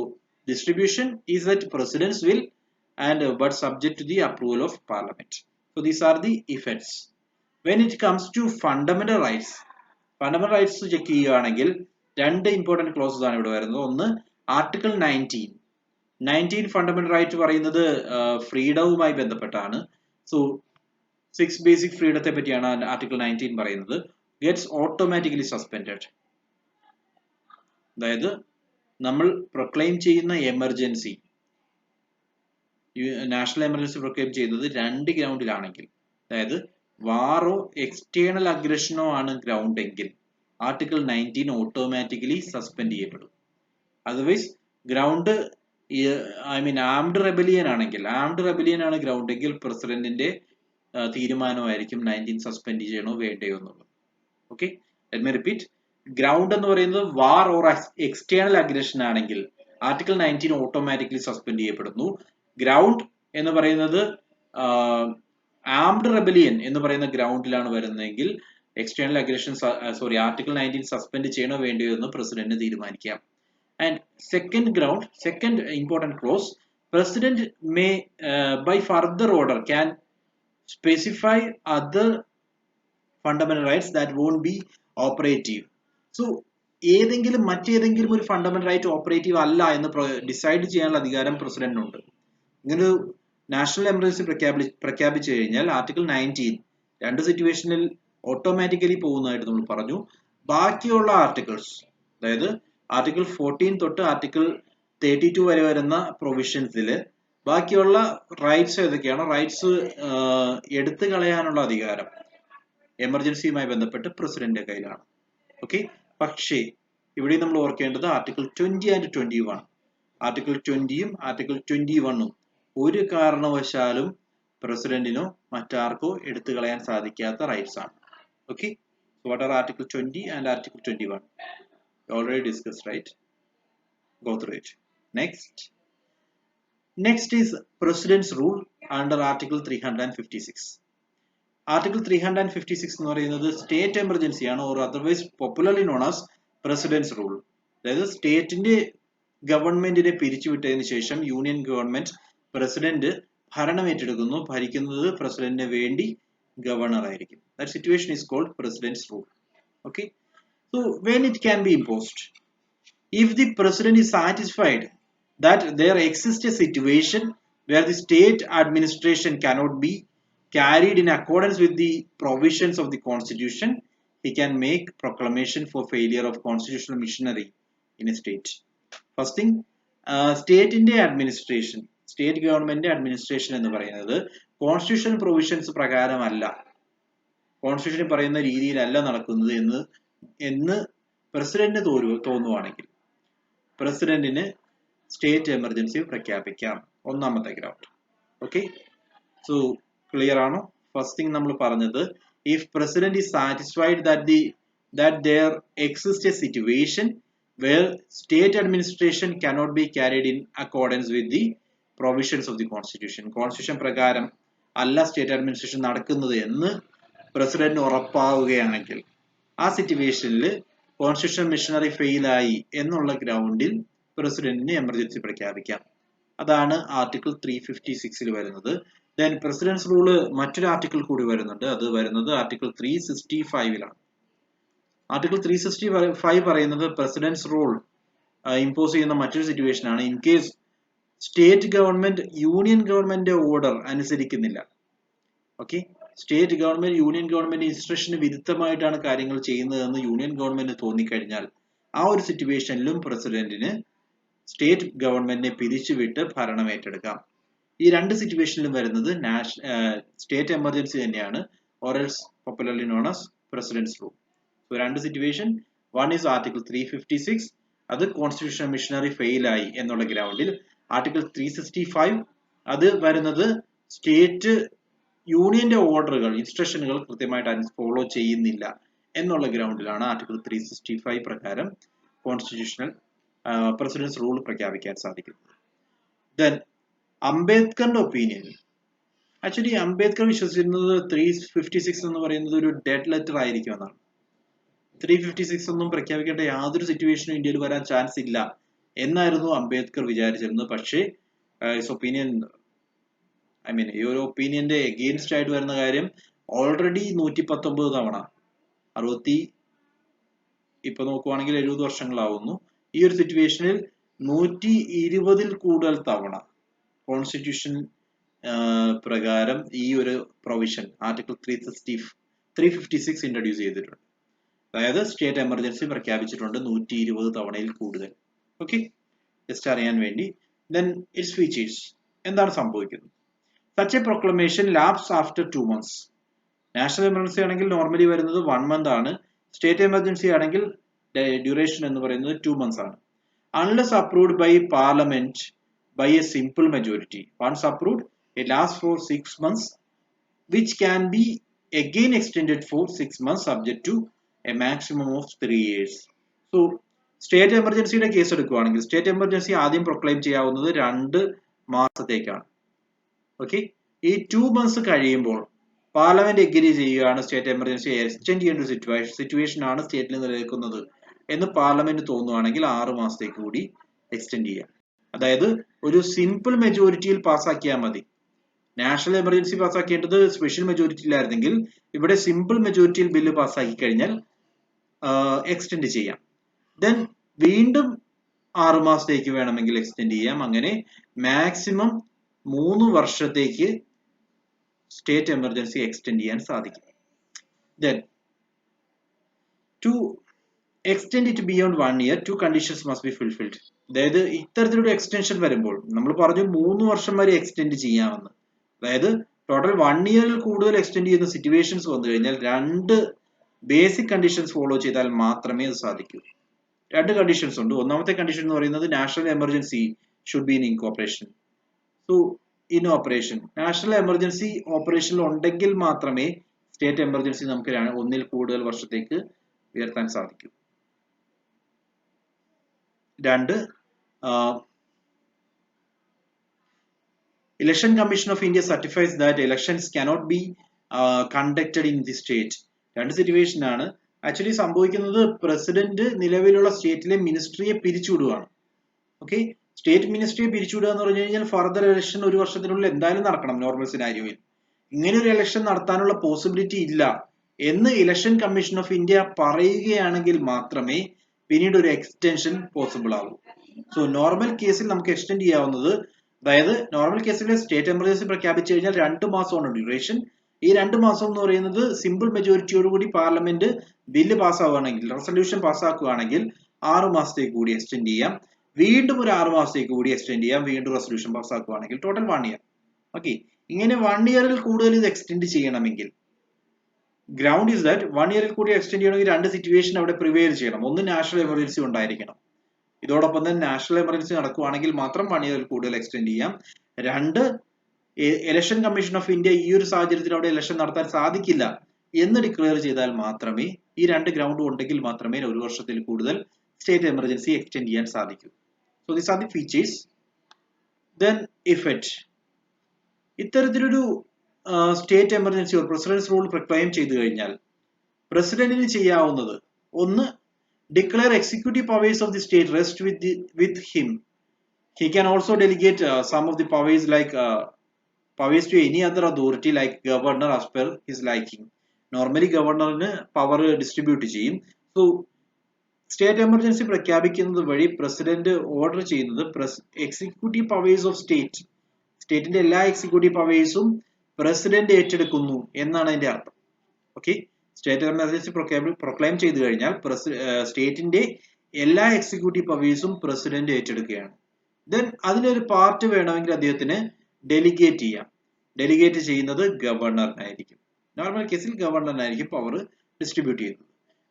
distribution is at president's will and but subject to the approval of parliament. So these are the effects. When it comes to fundamental rights check ചെയ്യുകയാണെങ്കിൽ രണ്ട് important closes ആണ് ഇവിടെ വരുന്നത്. ഒന്ന് article 19 fundamental right പറയുന്നത് ഫ്രീഡവുമായി ബന്ധപ്പെട്ടാണ്. So 6 basic ഫ്രീഡത്തെ പറ്റിയാണ് article 19 പറയുന്നത്. Gets automatically suspended. അതായത് നമ്മൾ പ്രൊക്ലെയിം ചെയ്യുന്ന എമർജൻസി, നാഷണൽ എമർജൻസി പ്രൊക്ലെയിം ചെയ്യുന്നത് 2 ഗ്രൗണ്ടിലാണെങ്കിൽ, അതായത് വാറോ എക്സ്റ്റേണൽ അഗ്രഷനോ ആണ് ഗ്രൗണ്ട് എങ്കിൽ ആർട്ടിക്കിൾ 19 ഓട്ടോമാറ്റിക്കലി സസ്പെൻഡ് ചെയ്യപ്പെടും. അതർവൈസ് ഗ്രൗണ്ട് ആംഡ് റെബലിയൻ ആണ് ഗ്രൗണ്ട് എങ്കിൽ പ്രസിഡന്റിന്റെ തീരുമാനമായിരിക്കും 19 സസ്പെൻഡ് ചെയ്യണോ വേണ്ടയോ എന്നുള്ളത്. Okay, let me repeat. Ground എന്ന് പറയുന്നത് വാർ ഓർ എക്സ്റ്റേണൽ അഗ്രഷൻ ആണെങ്കിൽ ആർട്ടിക്കിൾ 19 ഓട്ടോമാറ്റിക്കലി സസ്പെൻഡ് ചെയ്യപ്പെടുന്നു. ഗ്രൗണ്ട് എന്ന് പറയുന്നത് ആംഡ് റെബലിയൻ എന്ന് പറയുന്ന ഗ്രൗണ്ടിലാണ് വരുന്നതെങ്കിൽ എക്സ്റ്റേണൽ അഗ്രഷൻ ആർട്ടിക്കിൾ 19 സസ്പെൻഡ് ചെയ്യണോ വേണ്ടയോ എന്ന് പ്രസിഡന്റ് തീരുമാനിക്കാം. And second important clause, president may by further order can specify other fundamental rights that won't be operative. So മറ്റേതെങ്കിലും ഒരു ഫണ്ടമെന്റൽ റൈറ്റ് ഓപ്പറേറ്റീവ് അല്ല എന്ന് ഡിസൈഡ് ചെയ്യാനുള്ള അധികാരം പ്രസിഡന്റിനുണ്ട്. ഇങ്ങനെ ഒരു നാഷണൽ എമർജൻസി പ്രഖ്യാപിച്ചു കഴിഞ്ഞാൽ ആർട്ടിക്കിൾ 19 രണ്ട് സിറ്റുവേഷനിൽ ഓട്ടോമാറ്റിക്കലി പോകുന്നതായിട്ട് നമ്മൾ പറഞ്ഞു. ബാക്കിയുള്ള ആർട്ടിക്കിൾസ്, അതായത് ആർട്ടിക്കിൾ 14 തൊട്ട് ആർട്ടിക്കിൾ 32 വരെ വരുന്ന പ്രൊവിഷൻസിൽ ബാക്കിയുള്ള റൈറ്റ്സ് ഏതൊക്കെയാണ്, റൈറ്റ്സ് എടുത്തു കളയാനുള്ള അധികാരം എമർജൻസിയുമായി ബന്ധപ്പെട്ട് പ്രസിഡന്റിന്റെ കയ്യിലാണ്. ഓക്കെ, പക്ഷേ ഇവിടെ നമ്മൾ ഓർക്കേണ്ടത് ആർട്ടിക്കിൾ 20 ആൻഡ് 21, ആർട്ടിക്കിൾ 20യും ആർട്ടിക്കിൾ 21ഉം ഒരു കാരണവശാലും പ്രസിഡന്റിനോ മറ്റാർക്കോ എടുത്തു കളയാൻ സാധിക്കാത്ത റൈറ്റ്സ് ആണ്. Okay, so what are article 20 and article 21? Already discussed, right? Go through it. Next is president's rule under article 356. Article 356 എന്ന് പറയുന്നത് സ്റ്റേറ്റ് എമർജൻസി ആണ്, or otherwise popularly known as president's rule. അതായത് സ്റ്റേറ്റിന്റെ ഗവൺമെന്റിനെ പിരിച്ചുവിട്ടതിന് ശേഷം യൂണിയൻ ഗവൺമെന്റ് പ്രസിഡന്റ് ഭരണം ഏറ്റെടുക്കുന്നു. ഭരിക്കുന്നത് പ്രസിഡന്റിന് വേണ്ടി ഗവർണർ ആയിരിക്കും. That situation is called president's rule. Okay, so when it can be imposed, if the president is satisfied that there exists a situation where the state administration cannot be carried in accordance with the provisions of the constitution, he can make proclamation for failure of constitutional machinery in a state. First thing, state in the administration, state government administration എന്ന് പറയുന്നത് constitution provisions പ്രകാരമല്ല constitution പറയുന്ന രീതിയിലല്ല നടക്കുന്നത് എന്ന് പ്രസിഡന്റിന് തോന്നുവാണെങ്കിൽ പ്രസിഡന്റിന് state emergency പ്രഖ്യാപിക്കാം. ഒന്നാമത്തെ ഗ്രൗണ്ട്. ഓക്കെ, സോ ക്ലിയർ ആണോ? ഫസ്റ്റ് തിങ് നമ്മൾ പറഞ്ഞത്, if president is satisfied that there exists a situation where state administration cannot be carried in accordance with the provisions of the constitution, constitution പ്രകാരം അല്ല state administration നടക്കുന്നത് എന്ന് president ഉറപ്പാവുകയാണെങ്കിൽ ആ സിറ്റുവേഷനിൽ constitution missionary fail ആയി എന്നുള്ള ഗ്രൗണ്ടിൽ പ്രസിഡന്റിന് എമർജൻസി പ്രഖ്യാപിക്കാം. അതാണ് ആർട്ടിക്കിൾ 356 വരുന്നത്. ദെൻ പ്രസിഡൻസ് റൂള് മറ്റൊരു ആർട്ടിക്കിൾ കൂടി വരുന്നുണ്ട്. അത് വരുന്നത് ആർട്ടിക്കിൾ 365 ആർട്ടിക്കിൾ 365 പറയുന്നത് പ്രസിഡൻസ് റൂൾ ഇമ്പോസ് ചെയ്യുന്ന മറ്റൊരു സിറ്റുവേഷൻ ആണ്. In case state government union government order അനുസരിക്കുന്നില്ല. Okay, state government union government ഇൻസ്ട്രക്ഷന് വിരുദ്ധമായിട്ടാണ് കാര്യങ്ങൾ ചെയ്യുന്നതെന്ന് യൂണിയൻ ഗവൺമെന്റ് തോന്നിക്കഴിഞ്ഞാൽ ആ ഒരു സിറ്റുവേഷനിലും പ്രസിഡന്റിന് സ്റ്റേറ്റ് ഗവൺമെന്റിനെ പിരിച്ചുവിട്ട് ഭരണം ഏറ്റെടുക്കാം. ഈ രണ്ട് സിറ്റുവേഷനിലും വരുന്നത് സ്റ്റേറ്റ് എമർജൻസി തന്നെയാണ്, or else popularly known as president's rule. So രണ്ട് സിറ്റുവേഷൻ, വൺ ഈസ് ആർട്ടിക്കിൾ 356, അത് കോൺസ്റ്റിറ്റ്യൂഷൻ മിഷനറി ഫെയിൽ ആയി എന്നുള്ള ഗ്രൗണ്ടിൽ. ആർട്ടിക്കിൾ 365 അത് വരുന്നത് സ്റ്റേറ്റ് യൂണിയന്റെ ഓർഡറുകൾ ഇൻസ്ട്രക്ഷനുകൾ കൃത്യമായിട്ട് ഫോളോ ചെയ്യുന്നില്ല എന്നുള്ള ഗ്രൗണ്ടിലാണ് ആർട്ടിക്കിൾ 365 പ്രകാരം കോൺസ്റ്റിറ്റ്യൂഷണൽ പ്രസിഡൻസ് റൂൾ പ്രഖ്യാപിക്കാൻ സാധിക്കുന്നത്. ദെൻ അംബേദ്കറിന്റെ ഒപ്പീനിയൻ, ആക്ച്വലി അംബേദ്കർ വിശ്വസിച്ചിരുന്നത് 356 എന്ന് പറയുന്നത് ഒരു ഡെഡ് ലെറ്റർ ആയിരിക്കും എന്നാണ്. 356 ഒന്നും പ്രഖ്യാപിക്കേണ്ട യാതൊരു സിറ്റുവേഷനും ഇന്ത്യയിൽ വരാൻ ചാൻസ് ഇല്ല എന്നായിരുന്നു അംബേദ്കർ വിചാരിച്ചിരുന്നത്. പക്ഷേ ഒപ്പീനിയൻ ഈ ഒരു ഒപ്പീനിയന്റെ എഗെയിൻസ്റ്റ് ആയിട്ട് വരുന്ന കാര്യം, ഓൾറെഡി 119 തവണ ഇപ്പൊ നോക്കുവാണെങ്കിൽ 70 വർഷങ്ങളാവുന്നു. ഈ ഒരു സിറ്റുവേഷനിൽ 120 കൂടുതൽ തവണ കോൺസ്റ്റിറ്റ്യൂഷൻ പ്രകാരം ഈ ഒരു പ്രൊവിഷൻ ആർട്ടിക്കിൾ 356 ഇൻട്രൊഡ്യൂസ് ചെയ്തിട്ടുണ്ട്. അതായത് സ്റ്റേറ്റ് എമർജൻസി പ്രഖ്യാപിച്ചിട്ടുണ്ട് 120 തവണയിൽ കൂടുതൽ. ഓക്കെ, ജസ്റ്റ് അറിയാൻ വേണ്ടി. ദെൻ ഇറ്റ്സ് ഫീച്ചേഴ്സ്, എന്താണ് സംഭവിക്കുന്നത്? Such a proclamation lapses after 2 months. National emergency ആണെങ്കിൽ നോർമലി വരുന്നത് 1 month ആണ്. സ്റ്റേറ്റ് എമർജൻസി ആണെങ്കിൽ ഡ്യൂറേഷൻ എന്ന് പറയുന്നത് 2 months ആണ്. Unless approved by Parliament by a simple majority. Once approved, it lasts for 6 months, which can be again extended for 6 months subject to a maximum of 3 years. So, state എമർജൻസിയുടെ case എടുക്കുകയാണെങ്കിൽ state emergency ആദ്യം proclaim ചെയ്യാവുന്നത് 2 മാസത്തേക്കാണ്. ഓക്കെ, ഈ 2 months കഴിയുമ്പോൾ parliament agree ചെയ്യുകയാണ് state emergency extend ചെയ്യേണ്ട ഒരു സിറ്റുവേഷൻ ആണ് സ്റ്റേറ്റിൽ നിലനിൽക്കുന്നത് എന്ന് പാർലമെന്റ് തോന്നുവാണെങ്കിൽ 6 മാസത്തേക്ക് കൂടി എക്സ്റ്റെൻഡ് ചെയ്യാം. അതായത് ഒരു സിമ്പിൾ മെജോറിറ്റിയിൽ പാസ്സാക്കിയാൽ മതി. നാഷണൽ എമർജൻസി പാസ്സാക്കേണ്ടത് സ്പെഷ്യൽ മെജോറിറ്റിയിലായിരുന്നെങ്കിൽ ഇവിടെ സിമ്പിൾ മെജോറിറ്റിയിൽ ബില്ല് പാസ്സാക്കി കഴിഞ്ഞാൽ എക്സ്റ്റെൻഡ് ചെയ്യാം. ദെൻ വീണ്ടും 6 മാസത്തേക്ക് വേണമെങ്കിൽ എക്സ്റ്റെൻഡ് ചെയ്യാം. അങ്ങനെ മാക്സിമം 3 വർഷത്തേക്ക് സ്റ്റേറ്റ് എമർജൻസി എക്സ്റ്റെൻഡ് ചെയ്യാൻ സാധിക്കും. Then to extend it beyond 1 year, 2 conditions must be fulfilled. അതായത് ഇത്തരത്തിലൊരു എക്സ്റ്റൻഷൻ വരുമ്പോൾ നമ്മൾ പറഞ്ഞു 3 വർഷം വരെ എക്സ്റ്റെൻഡ് ചെയ്യാമെന്ന്. അതായത് ടോട്ടൽ 1 ഇയറിൽ കൂടുതൽ എക്സ്റ്റെൻഡ് ചെയ്യുന്ന സിറ്റുവേഷൻസ് വന്നു കഴിഞ്ഞാൽ 2 ബേസിക് കണ്ടീഷൻസ് ഫോളോ ചെയ്താൽ മാത്രമേ അത് സാധിക്കൂ. 2 കണ്ടീഷൻസ് ഉണ്ട്. ഒന്നാമത്തെ കണ്ടീഷൻ എന്ന് പറയുന്നത് national emergency should be in operation. So in operation, national emergency ഓപ്പറേഷനിൽ ഉണ്ടെങ്കിൽ മാത്രമേ സ്റ്റേറ്റ് എമർജൻസി നമുക്ക് 1-ൽ കൂടുതൽ വർഷത്തേക്ക് ഉയർത്താൻ സാധിക്കൂ. 2, election commission of India സർട്ടിഫൈസ് that elections cannot be conducted in the state. 2 situation ആണ്. ആക്ച്വലി സംഭവിക്കുന്നത് പ്രസിഡന്റ് നിലവിലുള്ള സ്റ്റേറ്റിലെ മിനിസ്ട്രിയെ പിരിച്ചുവിടുകയാണ്. ഓക്കെ, സ്റ്റേറ്റ് മിനിസ്ട്രിയെ പിരിച്ചുവിടുക എന്ന് പറഞ്ഞു കഴിഞ്ഞാൽ ഫർദർ ഇലക്ഷൻ 1 വർഷത്തിനുള്ളിൽ എന്തായാലും നടക്കണം നോർമൽ സിനാരിയോയിൽ. ഇങ്ങനെ ഒരു ഇലക്ഷൻ നടത്താനുള്ള പോസിബിലിറ്റി ഇല്ല എന്ന് ഇലക്ഷൻ കമ്മീഷൻ ഓഫ് ഇന്ത്യ പറയുകയാണെങ്കിൽ മാത്രമേ പിന്നീട് ഒരു എക്സ്റ്റൻഷൻ പോസിബിൾ ആവൂ. സോ നോർമൽ കേസിൽ നമുക്ക് എക്സ്റ്റെൻഡ് ചെയ്യാവുന്നത്, അതായത് നോർമൽ കേസിൽ സ്റ്റേറ്റ് എമർജൻസി പ്രഖ്യാപിച്ചു കഴിഞ്ഞാൽ 2 മാസമാണ് ഡ്യൂറേഷൻ. ഈ 2 മാസം എന്ന് പറയുന്നത് സിമ്പിൾ മെജോറിറ്റിയോടുകൂടി പാർലമെന്റ് ബില്ല് പാസ്സാവുകയാണെങ്കിൽ, റെസൊല്യൂഷൻ പാസ്സാക്കുകയാണെങ്കിൽ 6 മാസത്തേക്ക് കൂടി എക്സ്റ്റെൻഡ് ചെയ്യാം. വീണ്ടും ഒരു 6 മാസത്തേക്ക് കൂടി എക്സ്റ്റെൻഡ് ചെയ്യാം. വീണ്ടും റെസൊല്യൂഷൻ പാസ്സാക്കുകയാണെങ്കിൽ ടോട്ടൽ 1 ഇയർ. ഓക്കെ, ഇങ്ങനെ 1 ഇയറിൽ കൂടുതൽ ഇത് എക്സ്റ്റെൻഡ് ചെയ്യണമെങ്കിൽ ഗ്രൗണ്ട് ഈസ് ദാറ്റ് 1 ഇയറിൽ കൂടി എക്സ്റ്റെൻഡ് ചെയ്യണമെങ്കിൽ രണ്ട് സിറ്റുവേഷൻ അവിടെ പ്രിവെയിൽ ചെയ്യണം. ഒന്ന് നാഷണൽ എമർജൻസി ഉണ്ടായിരിക്കണം. ഇതോടൊപ്പം തന്നെ നാഷണൽ എമർജൻസി നടക്കുകയാണെങ്കിൽ മാത്രം 1 ഇയറിൽ കൂടുതൽ എക്സ്റ്റെൻഡ് ചെയ്യാം. രണ്ട്, ഇലക്ഷൻ കമ്മീഷൻ ഓഫ് ഇന്ത്യ ഈ ഒരു സാഹചര്യത്തിൽ അവിടെ ഇലക്ഷൻ നടത്താൻ സാധിക്കില്ല എന്ന് ഡിക്ലെയർ ചെയ്താൽ മാത്രമേ, ഈ രണ്ട് ഗ്രൗണ്ടും ഉണ്ടെങ്കിൽ മാത്രമേ ഒരു വർഷത്തിൽ കൂടുതൽ സ്റ്റേറ്റ് എമർജൻസി എക്സ്റ്റെൻഡ് ചെയ്യാൻ സാധിക്കൂ. So these are the features. Then effect. ഇത്തരത്തിലൊരു state emergency or president's rule proclaim ചെയ്തു കഴിഞ്ഞാൽ പ്രസിഡന്റിന് ചെയ്യാവുന്നത്, ഒന്ന്, declare executive powers of the state rest with him. He can also delegate some of the powers like powers to any other authority like governor as per his liking. Normally ഗവർണറിന് power distribute ചെയ്യും. So state emergency പ്രഖ്യാപിക്കുന്നത് വഴി president order ചെയ്യുന്നത് executive powers of സ്റ്റേറ്റിന്റെ എല്ലാ executive പവേഴ്സും president ഏറ്റെടുക്കുന്നു എന്നാണ് അതിന്റെ അർത്ഥം. ഓക്കെ, സ്റ്റേറ്റ് എമർജൻസി പ്രൊക്ലെയിം ചെയ്തു കഴിഞ്ഞാൽ സ്റ്റേറ്റിന്റെ എല്ലാ എക്സിക്യൂട്ടീവ് പവേഴ്സും പ്രസിഡന്റ് ഏറ്റെടുക്കുകയാണ്. ദെൻ അതിലൊരു പാർട്ട് വേണമെങ്കിൽ അദ്ദേഹത്തിന് ഡെലിഗേറ്റ് ചെയ്യാം. ഡെലിഗേറ്റ് ചെയ്യുന്നത് ഗവർണറിനായിരിക്കും. നോർമൽ കേസിൽ ഗവർണറിനായിരിക്കും പവർ ഡിസ്ട്രിബ്യൂട്ട് ചെയ്യുന്നത്.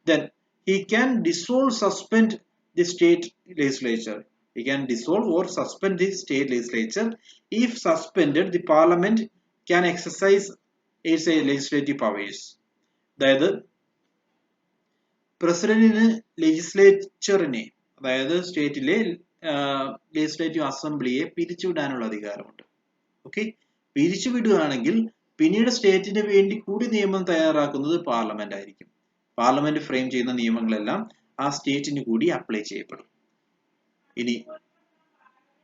Then he can dissolve, suspend the state legislature. He can dissolve or suspend the state legislature. If suspended, the parliament can exercise its legislative powers. അതായത് പ്രസിഡന്റിന് ലെജിസ്ലേച്ചറിനെ, അതായത് സ്റ്റേറ്റിലെ legislative അസംബ്ലിയെ പിരിച്ചുവിടാനുള്ള അധികാരമുണ്ട്. Okay, പിരിച്ചുവിടുകയാണെങ്കിൽ പിന്നീട് സ്റ്റേറ്റിന് വേണ്ടി കൂടി നിയമം തയ്യാറാക്കുന്നത് പാർലമെന്റ് ആയിരിക്കും. പാർലമെന്റ് ഫ്രെയിം ചെയ്യുന്ന നിയമങ്ങളെല്ലാം ആ സ്റ്റേറ്റിന് കൂടി അപ്ലൈ ചെയ്യപ്പെടും. ഇനി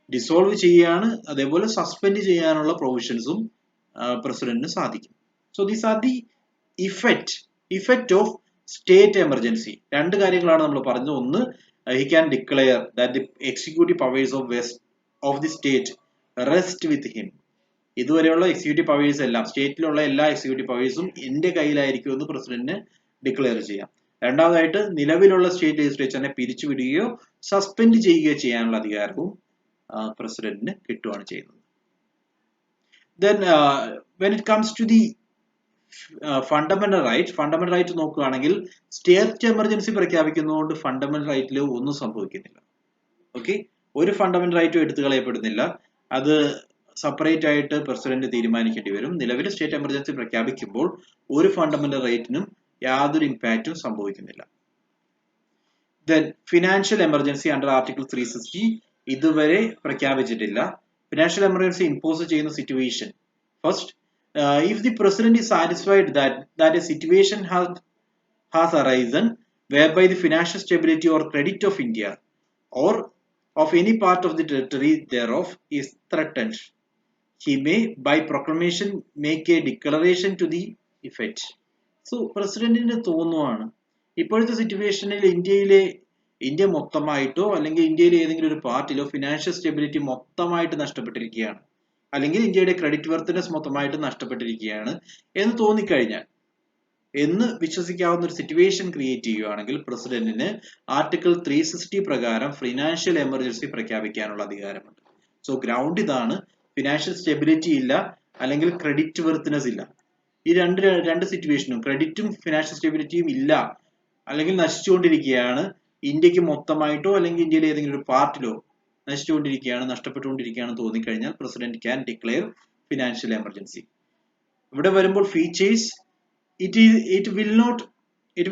ഡിസോൾവ് ചെയ്യുകയാണ്, അതേപോലെ സസ്പെൻഡ് ചെയ്യാനുള്ള പ്രൊവിഷൻസും പ്രസിഡന്റിന് സാധിക്കും. So these are the effect of state emergency. രണ്ട് കാര്യങ്ങളാണ് നമ്മൾ പറഞ്ഞത്. ഒന്ന്, he can declare that the executive powers of the state rest with him. ഇതുവരെയുള്ള എക്സിക്യൂട്ടീവ് പവേഴ്സ് എല്ലാം, സ്റ്റേറ്റിലുള്ള എല്ലാ എക്സിക്യൂട്ടീവ് പവേഴ്സും എന്റെ കയ്യിലായിരിക്കും എന്ന് പ്രസിഡന്റിന് ഡിക്ലെയർ ചെയ്യാം. രണ്ടാമതായിട്ട്, നിലവിലുള്ള സ്റ്റേറ്റ് ലെജിസ്ലേച്ചറിനെ പിരിച്ചുവിടുകയോ സസ്പെൻഡ് ചെയ്യുകയോ ചെയ്യാനുള്ള അധികാരവും പ്രസിഡന്റിന് കിട്ടുകയാണ് ചെയ്യുന്നത്. Then when it comes to the fundamental right നോക്കുകയാണെങ്കിൽ സ്റ്റേറ്റ് എമർജൻസി പ്രഖ്യാപിക്കുന്നതുകൊണ്ട് ഫണ്ടമെന്റൽ റൈറ്റിൽ ഒന്നും സംഭവിക്കുന്നില്ല. ഓക്കെ, ഒരു ഫണ്ടമെന്റൽ റൈറ്റും എടുത്തു കളയപ്പെടുന്നില്ല. അത് സെപ്പറേറ്റ് ആയിട്ട് പ്രസിഡന്റ് തീരുമാനിക്കേണ്ടി വരും. നിലവിൽ സ്റ്റേറ്റ് എമർജൻസി പ്രഖ്യാപിക്കുമ്പോൾ ഒരു ഫണ്ടമെന്റൽ റൈറ്റിനും യാതൊരു ഇമ്പാക്റ്റും സംഭവിക്കുന്നില്ല. Then financial emergency under article 360 ഇതുവരെ പ്രഖ്യാപിച്ചിട്ടില്ല. ഫിനാൻഷ്യൽ എമർജൻസി ഇമ്പോസ് ചെയ്യുന്ന situation, first, if the president is satisfied that a situation has arisen whereby the financial stability or credit of India or of any part of the territory thereof is threatened, he may by proclamation make a declaration to the effect. So പ്രസിഡന്റിന് തോന്നുവാണ് ഇപ്പോഴത്തെ സിറ്റുവേഷനിൽ India മൊത്തമായിട്ടോ അല്ലെങ്കിൽ ഇന്ത്യയിലെ ഏതെങ്കിലും ഒരു പാർട്ടിലോ financial stability മൊത്തമായിട്ട് നഷ്ടപ്പെട്ടിരിക്കുകയാണ്, അല്ലെങ്കിൽ ഇന്ത്യയുടെ ക്രെഡിറ്റ് വർത്തിനെസ് മൊത്തമായിട്ട് നഷ്ടപ്പെട്ടിരിക്കുകയാണ് എന്ന് തോന്നിക്കഴിഞ്ഞാൽ, എന്ന് വിശ്വസിക്കാവുന്ന ഒരു സിറ്റുവേഷൻ ക്രിയേറ്റ് ചെയ്യുകയാണെങ്കിൽ പ്രസിഡന്റിന് ആർട്ടിക്കിൾ 360 പ്രകാരം ഫിനാൻഷ്യൽ എമർജൻസി പ്രഖ്യാപിക്കാനുള്ള അധികാരമുണ്ട്. സോ ഗ്രൗണ്ട് ഇതാണ്, ഫിനാൻഷ്യൽ സ്റ്റെബിലിറ്റി ഇല്ല, അല്ലെങ്കിൽ ക്രെഡിറ്റ് വർത്തിനെസ് ഇല്ല. ഈ രണ്ട് സിറ്റുവേഷനും, ക്രെഡിറ്റും ഫിനാൻഷ്യൽ സ്റ്റെബിലിറ്റിയും ഇല്ല, അല്ലെങ്കിൽ നശിച്ചുകൊണ്ടിരിക്കുകയാണ്, ഇന്ത്യക്ക് മൊത്തമായിട്ടോ അല്ലെങ്കിൽ ഇന്ത്യയിലെ ഏതെങ്കിലും ഒരു പാർട്ടിലോ നഷ്ടപ്പെട്ടുകൊണ്ടിരിക്കുകയാണെന്ന് തോന്നിക്കഴിഞ്ഞാൽ president can declare financial emergency. ഇവിടെ വരുമ്പോൾ features, it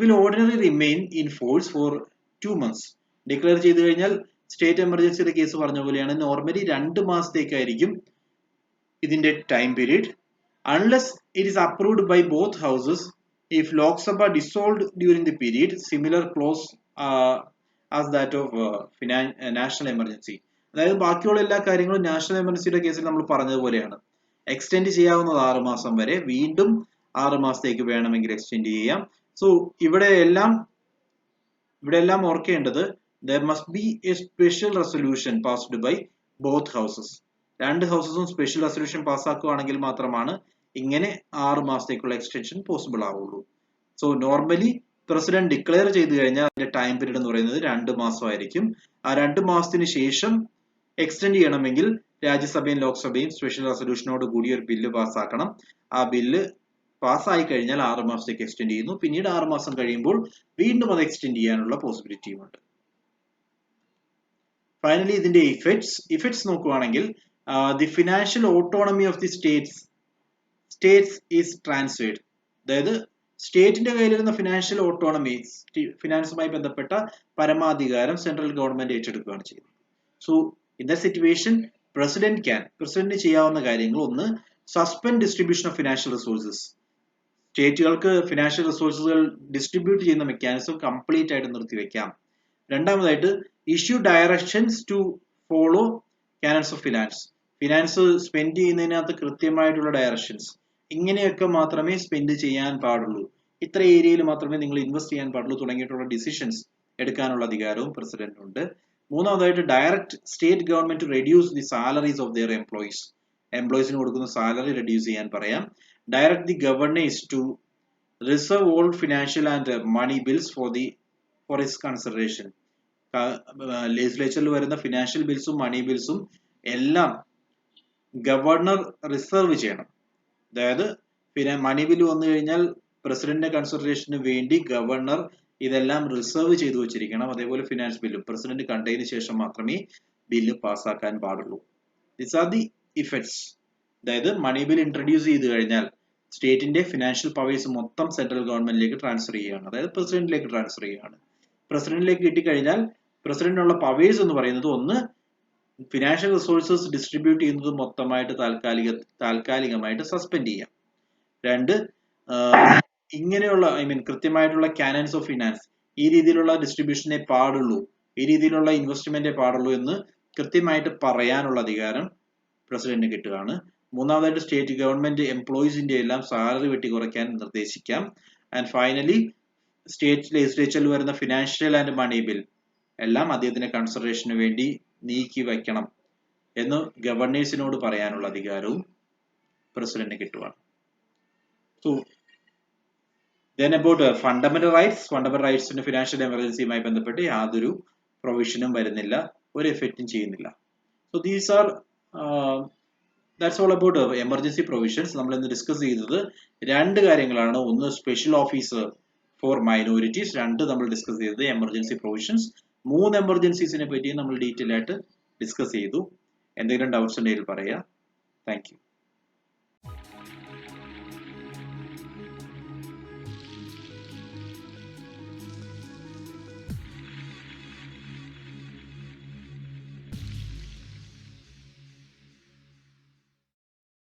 will ordinarily remain in force for 2 months. Declare ചെയ്തു കഴിഞ്ഞാൽ സ്റ്റേറ്റ് എമർജൻസിയുടെ കേസ് പറഞ്ഞ പോലെയാണ്, നോർമലി 2 മാസത്തേക്കായിരിക്കും ഇതിന്റെ time period, unless it is approved by both houses. If Lok Sabha dissolved during the period, similar clause as that of national emergency. അതായത് ബാക്കിയുള്ള എല്ലാ കാര്യങ്ങളും നാഷണൽ എമർജൻസിയുടെ കേസിൽ നമ്മൾ പറഞ്ഞതുപോലെയാണ്. എക്സ്റ്റെൻഡ് ചെയ്യാവുന്നത് 6 മാസം വരെ, വീണ്ടും 6 മാസത്തേക്ക് വേണമെങ്കിൽ എക്സ്റ്റെൻഡ് ചെയ്യാം. സോ ഇവിടെ എല്ലാം ഓർക്കേണ്ടത്, there must be a special resolution passed by both houses. രണ്ട് ഹൗസസും സ്പെഷ്യൽ റെസൊല്യൂഷൻ പാസ്സാക്കുകയാണെങ്കിൽ മാത്രമാണ് ഇങ്ങനെ 6 മാസത്തേക്കുള്ള എക്സ്റ്റൻഷൻ പോസിബിൾ ആവുള്ളൂ. സോ നോർമലി പ്രസിഡന്റ് ഡിക്ലെയർ ചെയ്തു കഴിഞ്ഞാൽ അതിന്റെ ടൈം പീരീഡ് എന്ന് പറയുന്നത് 2 മാസമായിരിക്കും. ആ 2 മാസത്തിന് ശേഷം എക്സ്റ്റെൻഡ് ചെയ്യണമെങ്കിൽ രാജ്യസഭയും ലോക്സഭയും സ്പെഷ്യൽ റെസൊല്യൂഷനോട് കൂടി ഒരു ബില്ല് പാസ്സാക്കണം. ആ ബില്ല് പാസ്സായി കഴിഞ്ഞാൽ 6 മാസത്തേക്ക് എക്സ്റ്റെൻഡ് ചെയ്യുന്നു. പിന്നീട് 6 മാസം കഴിയുമ്പോൾ വീണ്ടും അത് എക്സ്റ്റെൻഡ് ചെയ്യാനുള്ള പോസിബിലിറ്റിയും ഉണ്ട്. ഫൈനലി ഇതിന്റെ ഇഫക്ട്സ് നോക്കുവാണെങ്കിൽ the financial autonomy of the States is transferred. അതായത് സ്റ്റേറ്റിന്റെ കയ്യിലിരുന്ന ഫിനാൻഷ്യൽ ഓട്ടോണമി, ഫിനാൻസുമായി ബന്ധപ്പെട്ട പരമാധികാരം സെൻട്രൽ ഗവൺമെന്റ് ഏറ്റെടുക്കുകയാണ് ചെയ്യുന്നത്. സോ ഇൻ ദ സിറ്റുവേഷൻ പ്രസിഡന്റിന് ചെയ്യാവുന്ന കാര്യങ്ങൾ, ഒന്ന്, suspend distribution of financial resources. സ്റ്റേറ്റുകൾക്ക് ഫിനാൻഷ്യൽ റിസോഴ്സുകൾ ഡിസ്ട്രിബ്യൂട്ട് ചെയ്യുന്ന മെക്കാനിസം കംപ്ലീറ്റ് ആയിട്ട് നിർത്തിവെക്കാം. രണ്ടാമതായിട്ട് issue directions to follow canons of finance spend ചെയ്യുന്നതിനകത്ത് കൃത്യമായിട്ടുള്ള ഡയറക്ഷൻസ്, ഇങ്ങനെയൊക്കെ മാത്രമേ സ്പെൻഡ് ചെയ്യാൻ പാടുള്ളൂ, ഇത്ര ഏരിയയിൽ മാത്രമേ നിങ്ങൾ ഇൻവെസ്റ്റ് ചെയ്യാൻ പാടുള്ളൂ തുടങ്ങിയിട്ടുള്ള ഡിസിഷൻസ് എടുക്കാനുള്ള അധികാരവും പ്രസിഡന്റിനുണ്ട്. മൂന്നാമതായിട്ട് direct state government to reduce the salaries of their എംപ്ലോയീസിന് കൊടുക്കുന്ന സാലറി റെഡ്യൂസ് ചെയ്യാൻ പറയാം. Direct the governors to reserve all financial and money bills for his consideration. ലെജിസ്ലേച്ചറിൽ വരുന്ന ഫിനാൻഷ്യൽ ബിൽസും മണി ബിൽസും എല്ലാം ഗവർണർ റിസർവ് ചെയ്യണം. അതായത് മണി ബിൽ വന്നു കഴിഞ്ഞാൽ പ്രസിഡന്റിന്റെ കൺസിഡറേഷന് വേണ്ടി ഗവർണർ ഇതെല്ലാം റിസർവ് ചെയ്തു വെച്ചിരിക്കണം. അതേപോലെ ഫിനാൻസ് ബില്ലും പ്രസിഡന്റ് കണ്ടതിന് ശേഷം മാത്രമേ ബില്ല് പാസ്സാക്കാൻ പാടുള്ളൂ. This are the effects. അതായത് മണി ബിൽ ഇൻട്രൊഡ്യൂസ് ചെയ്ത് കഴിഞ്ഞാൽ സ്റ്റേറ്റിന്റെ ഫിനാൻഷ്യൽ പവേഴ്സ് മൊത്തം സെൻട്രൽ ഗവൺമെന്റിലേക്ക് ട്രാൻസ്ഫർ ചെയ്യുകയാണ്, അതായത് പ്രസിഡന്റിലേക്ക് ട്രാൻസ്ഫർ ചെയ്യുകയാണ്. പ്രസിഡന്റിലേക്ക് കിട്ടിക്കഴിഞ്ഞാൽ പ്രസിഡന്റിനുള്ള പവേഴ്സ് എന്ന് പറയുന്നത്, ഒന്ന്, ഫിനാൻഷ്യൽ റിസോഴ്സസ് ഡിസ്ട്രിബ്യൂട്ട് ചെയ്യുന്നത് മൊത്തമായിട്ട് താൽക്കാലികമായിട്ട് സസ്പെൻഡ് ചെയ്യാം. രണ്ട്, ഇങ്ങനെയുള്ള കൃത്യമായിട്ടുള്ള കാനൻസ് ഓഫ് ഫിനാൻസ്, ഈ രീതിയിലുള്ള ഡിസ്ട്രിബ്യൂഷനെ പാടുള്ളൂ, ഈ രീതിയിലുള്ള ഇൻവെസ്റ്റ്മെന്റേ പാടുള്ളൂ എന്ന് കൃത്യമായിട്ട് പറയാനുള്ള അധികാരം പ്രസിഡന്റിന് കിട്ടുകയാണ്. മൂന്നാമതായിട്ട് സ്റ്റേറ്റ് ഗവൺമെന്റ് എംപ്ലോയീസിന്റെ എല്ലാം സാലറി വെട്ടിക്കുറയ്ക്കാൻ നിർദ്ദേശിക്കാം. ആൻഡ് ഫൈനലി സ്റ്റേറ്റ് ലെജിസ്ലേച്ചറിൽ വരുന്ന ഫിനാൻഷ്യൽ ആൻഡ് മണി ബിൽ എല്ലാം അദ്ദേഹത്തിന്റെ കൺസിഡറേഷന് വേണ്ടി നീക്കി വയ്ക്കണം എന്ന് ഗവർണേഴ്സിനോട് പറയാനുള്ള അധികാരവും പ്രസിഡന്റിന് കിട്ടുവാണ്. സോ then about ഫണ്ടമെന്റൽ റൈറ്റ്സിന് ഫിനാൻഷ്യൽ എമർജൻസിയുമായി ബന്ധപ്പെട്ട് യാതൊരു പ്രൊവിഷനും വരുന്നില്ല, ഒരു എഫക്റ്റും ചെയ്യുന്നില്ല. So these are that's all about emergency provisions. നമ്മൾ ഇന്ന് ഡിസ്കസ് ചെയ്തത് രണ്ട് കാര്യങ്ങളാണ്. ഒന്ന്, സ്പെഷ്യൽ ഓഫീസർ ഫോർ മൈനോറിറ്റീസ്. രണ്ട്, നമ്മൾ ഡിസ്കസ് ചെയ്തത് എമർജൻസി പ്രൊവിഷൻസ്. 3 എമർജൻസീസിനെ പറ്റി നമ്മൾ ഡീറ്റെയിൽ ആയിട്ട് ഡിസ്കസ് ചെയ്തു. എന്തെങ്കിലും ഡൗട്ട്സ് ഉണ്ടെങ്കിൽ പറയാം. Thank you.